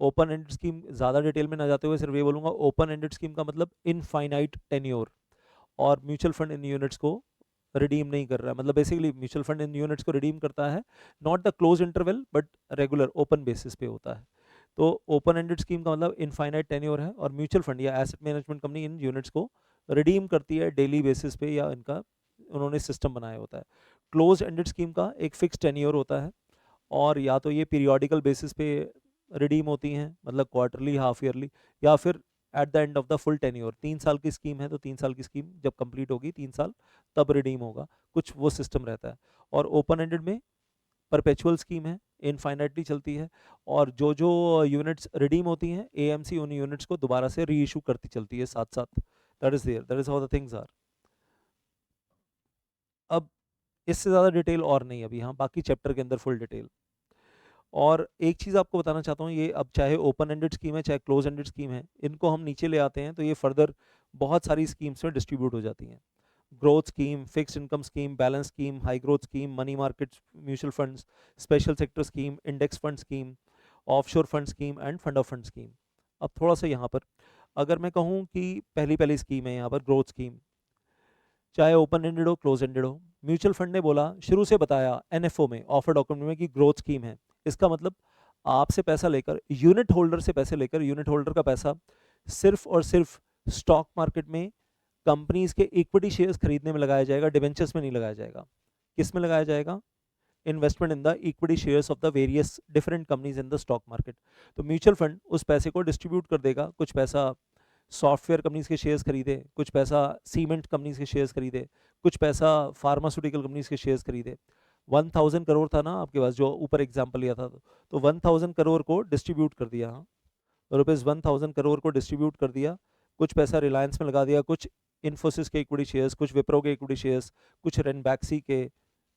ओपन एंडेड स्कीम ज़्यादा डिटेल में ना जाते हुए सिर्फ ये बोलूँगा, ओपन एंडेड स्कीम का मतलब इनफाइनाइट टेन्योर, और म्यूचुअल फंड इन यूनिट्स को रिडीम नहीं कर रहा है, मतलब basically mutual fund in units को रिडीम करता है not the close interval but regular open basis पे होता है। तो ओपन एंडेड स्कीम का मतलब इनफाइनाइट टेन्योर है, और म्यूचुअल फंड या एसेट मैनेजमेंट कंपनी इन यूनिट्स को रिडीम करती है डेली बेसिस पे, या इनका उन्होंने सिस्टम बनाया होता है। क्लोज एंडेड स्कीम का एक फिक्स टेन्योर होता है, और या तो ये पीरियोडिकल बेसिस पे रिडीम होती हैं, मतलब क्वार्टरली, हाफ ईयरली, या फिर at the end of the full tenure. 3 साल की स्कीम है तो 3 साल की स्कीम जब कंप्लीट होगी 3 साल, तब रिडीम होगा, कुछ वो सिस्टम रहता है। और ओपन एंडेड में परपेचुअल स्कीम है, इनफाइनाइटली चलती है, और जो जो यूनिट्स रिडीम होती हैं एएमसी उन यूनिट्स को दोबारा से री इशू करती चलती है साथ साथ। That is there, that is how the things are. अब इससे ज़्यादा डिटेल और नहीं अभी, हाँ बाकी चैप्टर के अंदर फुल डिटेल। और एक चीज़ आपको बताना चाहता हूँ, ये अब चाहे ओपन एंडेड स्कीम है चाहे क्लोज एंडेड स्कीम है, इनको हम नीचे ले आते हैं तो ये फर्दर बहुत सारी स्कीम्स में डिस्ट्रीब्यूट हो जाती हैं। Growth scheme, fixed income scheme, balance scheme, high growth scheme, money market mutual funds, special sector scheme, index fund scheme, offshore fund scheme end fund of fund scheme. अब थोड़ा सा यहाँ पर अगर मैं कहूँ कि पहली पहली स्कीम है यहाँ पर ग्रोथ स्कीम, चाहे ओपन एंडेड हो क्लोज एंडेड हो, म्यूचुअल फंड ने बोला, शुरू से बताया एनएफओ में, ऑफर डॉक्यूमेंट में, कि ग्रोथ स्कीम है। इसका मतलब आपसे पैसा लेकर, यूनिट होल्डर से पैसे लेकर, यूनिट होल्डर का पैसा सिर्फ और सिर्फ स्टॉक मार्केट में कंपनीज के इक्विटी शेयर्स खरीदने में लगाया जाएगा, डिबेंचर्स में नहीं लगाया जाएगा। किस में लगाया जाएगा? Investment in the equity shares of the various different companies in the stock market. तो म्यूचुअल फंड उस पैसे को डिस्ट्रीब्यूट कर देगा, कुछ पैसा सॉफ्टवेयर कंपनीज के शेयर्स खरीदे, कुछ पैसा सीमेंट कंपनीज के शेयर्स खरीदे, कुछ पैसा फार्मास्यूटिकल कंपनीज के शेयर्स खरीदे, 1000 करोड़ था ना आपके पास, जो ऊपर एग्जाम्पल लिया था, तो 1000 करोड़ को डिस्ट्रीब्यूट कर दिया, हाँ, रुपीज़ 1000 करोड़ को डिस्ट्रीब्यूट कर दिया, कुछ पैसा रिलायंस में लगा दिया, कुछ इन्फोसिस के इक्विटी शेयर्स, कुछ विप्रो के इक्विटी शेयर्स, कुछ रेनबैक्सी के,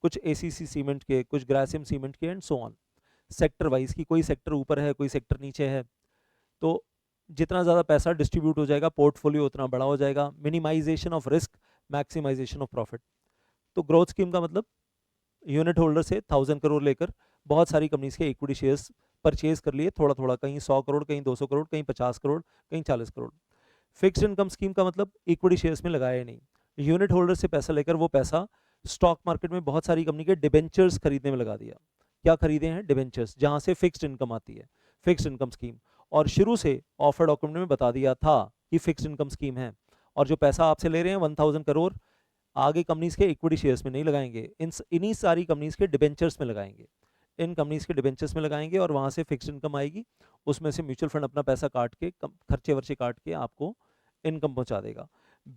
कुछ एसीसी सीमेंट के, कुछ ग्रासिम सीमेंट के, and so on, sector wise की कोई सेक्टर ऊपर है कोई सेक्टर नीचे है। तो जितना ज़्यादा पैसा डिस्ट्रीब्यूट हो जाएगा पोर्टफोलियो उतना बड़ा हो जाएगा, minimisation of risk, maximisation of profit. तो ग्रोथ स्कीम का मतलब यूनिट होल्डर से 1000 करोड़ लेकर बहुत सारी कंपनीज के इक्विटी शेयर्स परचेज कर लिए, थोड़ा थोड़ा, कहीं 100 करोड़, कहीं 200 करोड़, कहीं 50 करोड़, कहीं 40 करोड़। फिक्स्ड इनकम स्कीम का मतलब इक्विटी शेयर्स में लगाया ही नहीं, यूनिट होल्डर से पैसा लेकर वो पैसा स्टॉक मार्केट में बहुत सारी कंपनी के डिबेंचर्स खरीदने में लगा दिया। क्या खरीदे हैं? डिबेंचर्स, जहां से फिक्स्ड इनकम आती है, फिक्स्ड इनकम स्कीम। और शुरू से ऑफर डॉक्यूमेंट में बता दिया था कि फिक्स्ड इनकम स्कीम है, और जो पैसा आपसे ले रहे हैं 1000 करोड़ आगे कंपनीज के इक्विटी शेयर्स में नहीं लगाएंगे, इन्हीं सारी कंपनीज के डिबेंचर्स में लगाएंगे, इन कंपनीज के डिबेंचर्स में लगाएंगे, और वहां से फिक्स्ड इनकम आएगी, उसमें से म्यूचुअल फंड अपना पैसा काट के, खर्चे वर्चे काट के आपको इनकम पहुंचा देगा।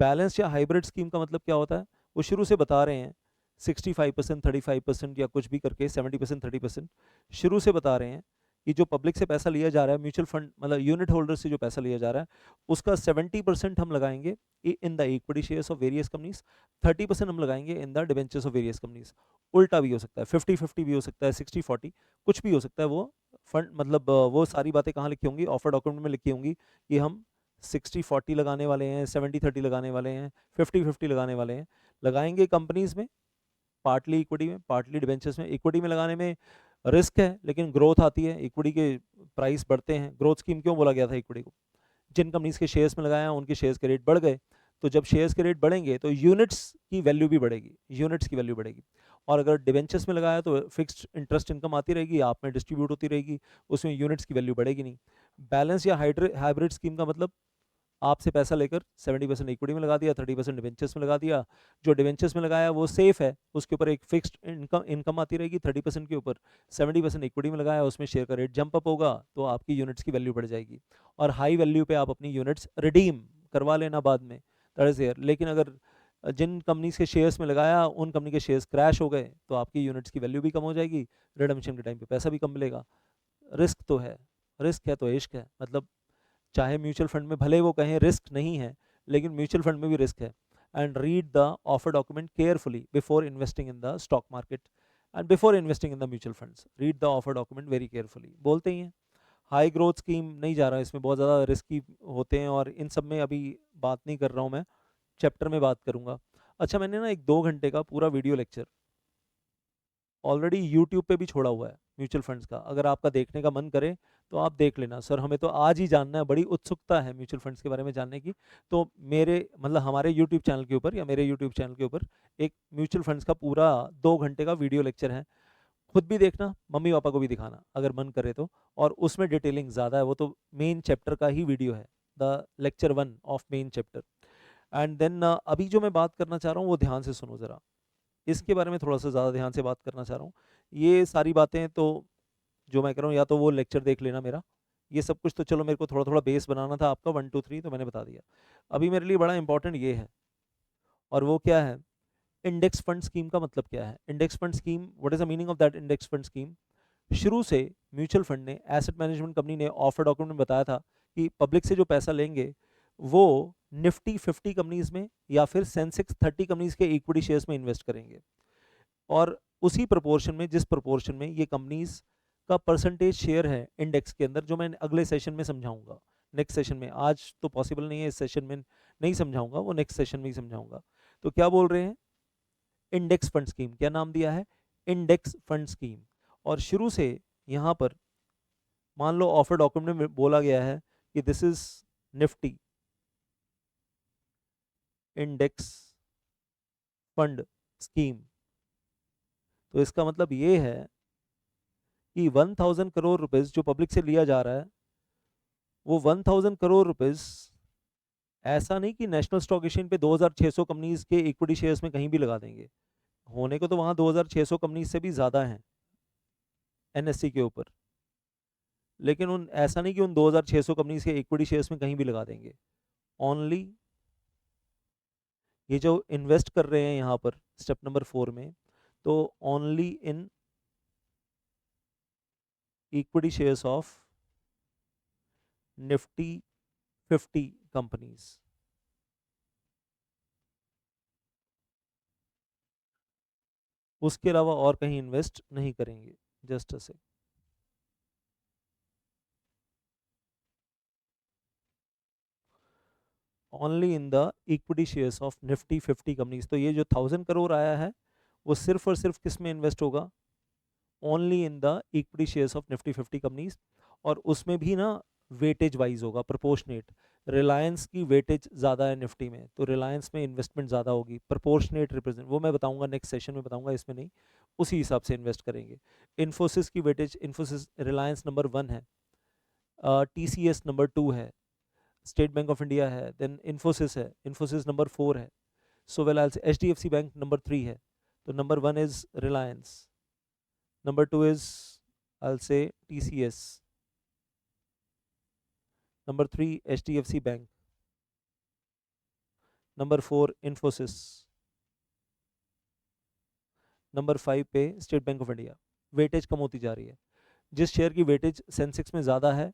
बैलेंस या हाइब्रिड स्कीम का मतलब क्या होता है? वो शुरू से बता रहे हैं 65%, 35% या कुछ भी करके 70%, 30%, शुरू से बता रहे हैं कि जो पब्लिक से पैसा लिया जा रहा है, म्यूचुअल फंड मतलब यूनिट होल्डर से जो पैसा लिया जा रहा है, उसका 70% हम लगाएंगे in the equity shares of various companies, 30% हम लगाएंगे in the debentures of various companies. उल्टा भी हो सकता है, 50-50 भी हो सकता है, 60-40 कुछ भी हो सकता है। वो फंड मतलब वो सारी बातें कहाँ लिखी होंगी? ऑफर डॉक्यूमेंट में लिखी होंगी कि हम 60-40 लगाने वाले हैं, 70-30 लगाने वाले हैं, 50-50 लगाने वाले हैं। लगाएंगे कंपनीज में, पार्टली इक्विटी में, पार्टली डिबेंचर्स में। इक्विटी में लगाने में रिस्क है, लेकिन ग्रोथ आती है, इक्विटी के प्राइस बढ़ते हैं। ग्रोथ स्कीम क्यों बोला गया था इक्विटी को? जिन कंपनीज के शेयर्स में लगाया उनके शेयर्स के रेट बढ़ गए, तो जब शेयर्स के रेट बढ़ेंगे तो यूनिट्स की वैल्यू भी बढ़ेगी, यूनिट्स की वैल्यू बढ़ेगी। और अगर डिबेंचर्स में लगाया तो फिक्स्ड इंटरेस्ट इनकम आती रहेगी, आप में डिस्ट्रीब्यूट होती रहेगी, उसमें यूनिट्स की वैल्यू बढ़ेगी नहीं। बैलेंस या हाइब्रिड स्कीम का मतलब आपसे पैसा लेकर 70% इक्विटी में लगा दिया, 30% डिवेंचर्स में लगा दिया। जो डिवेंचर्स में लगाया वो सेफ है, उसके ऊपर एक फिक्स्ड इनकम आती रहेगी 30% के ऊपर। 70% इक्विटी में लगाया, उसमें शेयर का रेट जंप अप होगा तो आपकी यूनिट्स की वैल्यू बढ़ जाएगी, और हाई वैल्यू पे आप अपनी यूनिट्स रिडीम करवा लेना बाद में, दैट इज देयर। लेकिन अगर जिन कंपनीज के शेयर्स में लगाया उन कंपनी के शेयर्स क्रैश हो गए तो आपकी यूनिट्स की वैल्यू भी कम हो जाएगी, रिडम्पशन के टाइम पे पैसा भी कम मिलेगा। रिस्क तो है, रिस्क है तो इश्क है, मतलब चाहे म्यूचुअल फंड में भले वो कहें रिस्क नहीं है, लेकिन म्यूचुअल फंड में भी रिस्क है। And read the offer document carefully before investing in the stock market and before investing in the mutual funds, read the offer document very carefully. बोलते ही हैं हाई ग्रोथ स्कीम नहीं जा रहा, इसमें बहुत ज़्यादा रिस्की होते हैं, और इन सब में अभी बात नहीं कर रहा हूँ मैं, चैप्टर में बात करूँगा। अच्छा, मैंने ना एक 2 घंटे का पूरा वीडियो लेक्चर ऑलरेडी यूट्यूब पे भी छोड़ा हुआ है म्यूचुअल फंड्स का, अगर आपका देखने का मन करे तो आप देख लेना। सर हमें तो आज ही जानना है, बड़ी उत्सुकता है म्यूचुअल फंड्स के बारे में जानने की। तो मेरे मतलब हमारे यूट्यूब चैनल के ऊपर या मेरे यूट्यूब चैनल के ऊपर एक म्यूचुअल फंड्स का पूरा 2 घंटे का वीडियो लेक्चर है, खुद भी देखना, मम्मी पापा को भी दिखाना अगर मन करे तो। और उसमें डिटेलिंग ज़्यादा है, वो तो मेन चैप्टर का ही वीडियो है, the lecture 1 of main chapter. And then अभी जो मैं बात करना चाह रहा हूँ वो ध्यान से सुनो ज़रा, इसके बारे में थोड़ा सा ज़्यादा ध्यान से बात करना चाह रहा हूँ। ये सारी बातें तो जो मैं कह रहा हूँ, या तो वो लेक्चर देख लेना मेरा, ये सब कुछ तो चलो मेरे को थोड़ा थोड़ा बेस बनाना था आपका 1 2 3 तो मैंने बता दिया। अभी मेरे लिए बड़ा इंपॉर्टेंट ये है, और वो क्या है? इंडेक्स फंड स्कीम का मतलब क्या है? Index fund scheme, what is the meaning of that index fund scheme? शुरू से म्यूचुअल फंड ने, एसेट मैनेजमेंट कंपनी ने ऑफर डॉक्यूमेंट में बताया था कि पब्लिक से जो पैसा लेंगे वो निफ्टी 50 कंपनीज में या फिर सेंसेक्स 30 कंपनीज के इक्विटी शेयर्स में इन्वेस्ट करेंगे, और उसी प्रोपोर्शन में, जिस प्रोपोर्शन में ये कंपनीज का परसेंटेज शेयर है इंडेक्स के अंदर, जो मैं अगले सेशन में समझाऊंगा, नेक्स्ट सेशन में। आज तो पॉसिबल नहीं है, इस सेशन में नहीं समझाऊंगा, वो नेक्स्ट सेशन में ही समझाऊंगा। तो क्या बोल रहे हैं? इंडेक्स फंड स्कीम, क्या नाम दिया है? Index fund scheme. और शुरू से यहाँ पर मान लो ऑफर डॉक्यूमेंट में बोला गया है कि this is Nifty index fund scheme, तो इसका मतलब ये है कि 1000 करोड़ रुपीस जो पब्लिक से लिया जा रहा है, वो 1000 करोड़ रुपीस ऐसा नहीं कि नेशनल स्टॉक एक्सचेंज पे 2600 कंपनीज के इक्विटी शेयर्स में कहीं भी लगा देंगे, होने को तो वहां 2600 कंपनीज से भी ज्यादा हैं एनएससी के ऊपर, लेकिन उन ऐसा नहीं कि उन 2600 कंपनीज के इक्विटी शेयर्स में कहीं भी लगा देंगे। ओनली ये जो इन्वेस्ट कर रहे हैं यहाँ पर स्टेप नंबर 4 में, तो only in equity shares of Nifty 50 companies. उसके अलावा और कहीं इन्वेस्ट नहीं करेंगे। Just a second. Only in the equity shares of Nifty 50 companies. तो ये जो 1000 करोड़ आया है वो सिर्फ और सिर्फ किस में इन्वेस्ट होगा? Only in the equity shares of Nifty 50 companies. और उसमें भी ना वेटेज वाइज होगा, प्रोपोर्शनेट। रिलायंस की वेटेज ज़्यादा है निफ्टी में, तो रिलायंस में इन्वेस्टमेंट ज़्यादा होगी। प्रोपोर्शनेट रिप्रेजेंट वो मैं बताऊंगा नेक्स्ट सेशन में बताऊंगा, इसमें नहीं। उसी हिसाब से इन्वेस्ट करेंगे। इन्फोसिस की वेटेज, इन्फोसिस रिलायंस नंबर 1 है, टीसीएस नंबर 2 है, स्टेट बैंक ऑफ इंडिया है, देन इन्फोसिस है, इन्फोसिस नंबर 4 है। सो वेल आई से HDFC बैंक नंबर 3 है। तो number 1 is Reliance, number 2 is I'll say TCS, number 3 HDFC bank, number 4 Infosys, number 5 पे state bank of India. Weightage कम होती जा रही है। जिस शेयर की वेटेज सेंसेक्स में ज़्यादा है,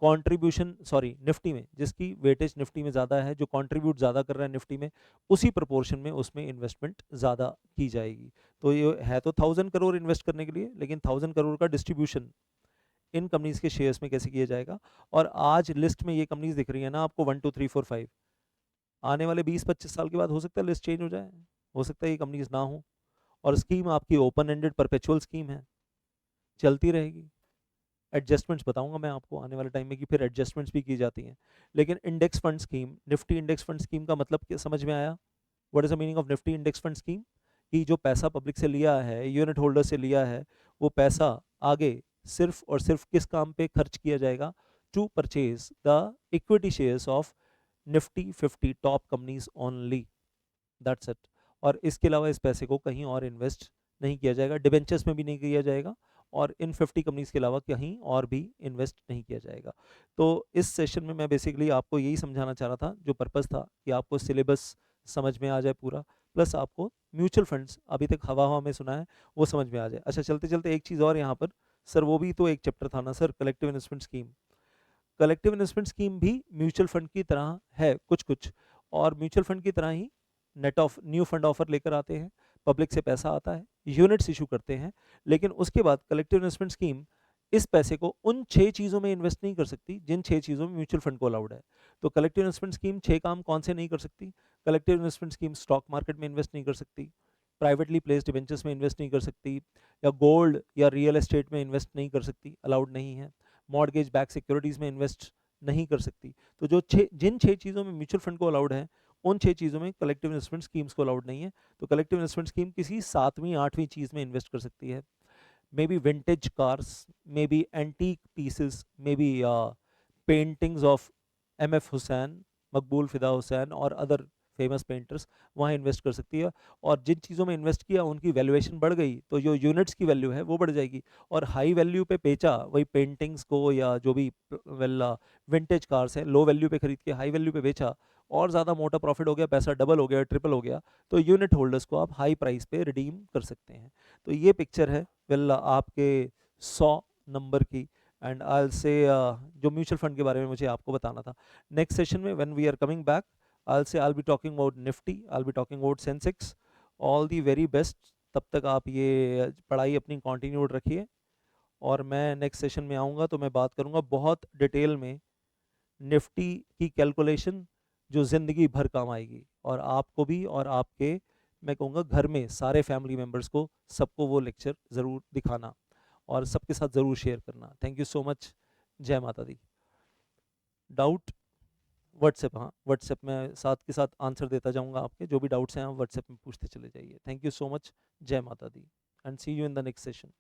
कंट्रीब्यूशन सॉरी निफ्टी में, जिसकी वेटेज निफ्टी में ज़्यादा है, जो कंट्रीब्यूट ज़्यादा कर रहा है निफ्टी में, उसी प्रोपोर्शन में उसमें इन्वेस्टमेंट ज़्यादा की जाएगी। तो ये है तो 1000 करोड़ इन्वेस्ट करने के लिए, लेकिन 1000 करोड़ का डिस्ट्रीब्यूशन इन कंपनीज के शेयर्स में कैसे किया जाएगा। और आज लिस्ट में ये कंपनीज दिख रही है ना आपको 1 2 3 4 5। आने वाले 20-25 साल के बाद हो सकता है लिस्ट चेंज हो जाए, हो सकता है ये कंपनीज ना हो। और स्कीम आपकी ओपन एंडेड परपेचुअल स्कीम है, चलती रहेगी। एडजस्टमेंट्स बताऊंगा मैं आपको आने वाले टाइम में कि फिर एडजस्टमेंट्स भी की जाती हैं। लेकिन index fund scheme, Nifty index fund scheme का मतलब क्या समझ में आया? What is the meaning of Nifty index fund scheme? कि जो पैसा पब्लिक से लिया है, यूनिट होल्डर से लिया है, वो पैसा आगे सिर्फ और सिर्फ किस काम पे खर्च किया जाएगा? To purchase the equity shares of Nifty 50 top companies only, that's it. और इसके अलावा इस पैसे को कहीं और इन्वेस्ट नहीं किया जाएगा, डिबेंचर्स में भी नहीं किया जाएगा, और इन 50 कंपनीज के अलावा कहीं और भी इन्वेस्ट नहीं किया जाएगा। तो इस सेशन में मैं बेसिकली आपको यही समझाना चाह रहा था, जो पर्पस था कि आपको सिलेबस समझ में आ जाए पूरा, प्लस आपको म्यूचुअल फंड्स अभी तक हवा हवा में सुना है वो समझ में आ जाए। अच्छा चलते चलते एक चीज़ और यहाँ पर सर, वो भी तो एक चैप्टर था ना sir, collective investment scheme. Collective investment scheme भी म्यूचुअल फंड की तरह है कुछ कुछ, और म्यूचुअल फंड की तरह ही net of new fund offer लेकर आते हैं, पब्लिक से पैसा आता है, यूनिट्स इशू करते हैं। लेकिन उसके बाद कलेक्टिव इन्वेस्टमेंट स्कीम इस पैसे को उन 6 चीज़ों में इन्वेस्ट नहीं कर सकती जिन 6 चीज़ों में म्यूचुअल फंड को अलाउड है। तो कलेक्टिव इन्वेस्टमेंट स्कीम 6 काम कौन से नहीं कर सकती? Collective investment scheme stock market में इन्वेस्ट नहीं कर सकती, प्राइवेटली प्लेस्ड डिबेंचर्स में इन्वेस्ट नहीं कर सकती, या गोल्ड या रियल एस्टेट में इन्वेस्ट नहीं कर सकती, अलाउड नहीं है, मॉर्गेज बैक सिक्योरिटीज़ में इन्वेस्ट नहीं कर सकती। तो जो जिन 6 चीज़ों में म्यूचुअल फंड को अलाउड है, उन 6 चीज़ों में कलेक्टिव इन्वेस्टमेंट स्कीम्स को अलाउड नहीं है। तो कलेक्टिव इन्वेस्टमेंट स्कीम किसी 7वीं 8वीं चीज़ में इन्वेस्ट कर सकती है, may be vintage cars, may be antique pieces, may be paintings of MF Hussain, मकबूल फ़िदा हुसैन और अदर फेमस पेंटर्स, वहाँ इन्वेस्ट कर सकती है। और जिन चीज़ों में इन्वेस्ट किया उनकी वैल्यूएशन बढ़ गई तो जो यूनिट्स की वैल्यू है वो बढ़ जाएगी, और हाई वैल्यू पे बेचा वही पेंटिंग्स को या जो भी वेल विंटेज कार्स हैं, लो वैल्यू पे खरीद के हाई वैल्यू पे बेचा, और ज़्यादा मोटा प्रॉफिट हो गया, पैसा डबल हो गया, ट्रिपल हो गया, तो यूनिट होल्डर्स को आप हाई प्राइस पे रिडीम कर सकते हैं। तो ये पिक्चर है वेल आपके 100 नंबर की। एंड आई विल से जो म्यूचुअल फंड के बारे में मुझे आपको बताना था। नेक्स्ट सेशन में when we are coming back, I'll say I'll be talking about Nifty, I'll be talking about Sensex, all the very best। तब तक आप ये पढ़ाई अपनी कंटिन्यू रखिए, और मैं नेक्स्ट सेशन में आऊँगा तो मैं बात करूँगा बहुत डिटेल में निफ्टी की कैलकुलेशन, जो ज़िंदगी भर काम आएगी, और आपको भी और आपके मैं कहूँगा घर में सारे फैमिली मेम्बर्स को, सबको वो लेक्चर ज़रूर दिखाना और सबके साथ ज़रूर शेयर करना। Thank you so much. जय माता दी। डाउट व्हाट्सएप, हाँ व्हाट्सएप में साथ के साथ आंसर देता जाऊंगा, आपके जो भी डाउट्स हैं आप व्हाट्सएप में पूछते चले जाइए। Thank you so much. जय माता दी and see you in the next session.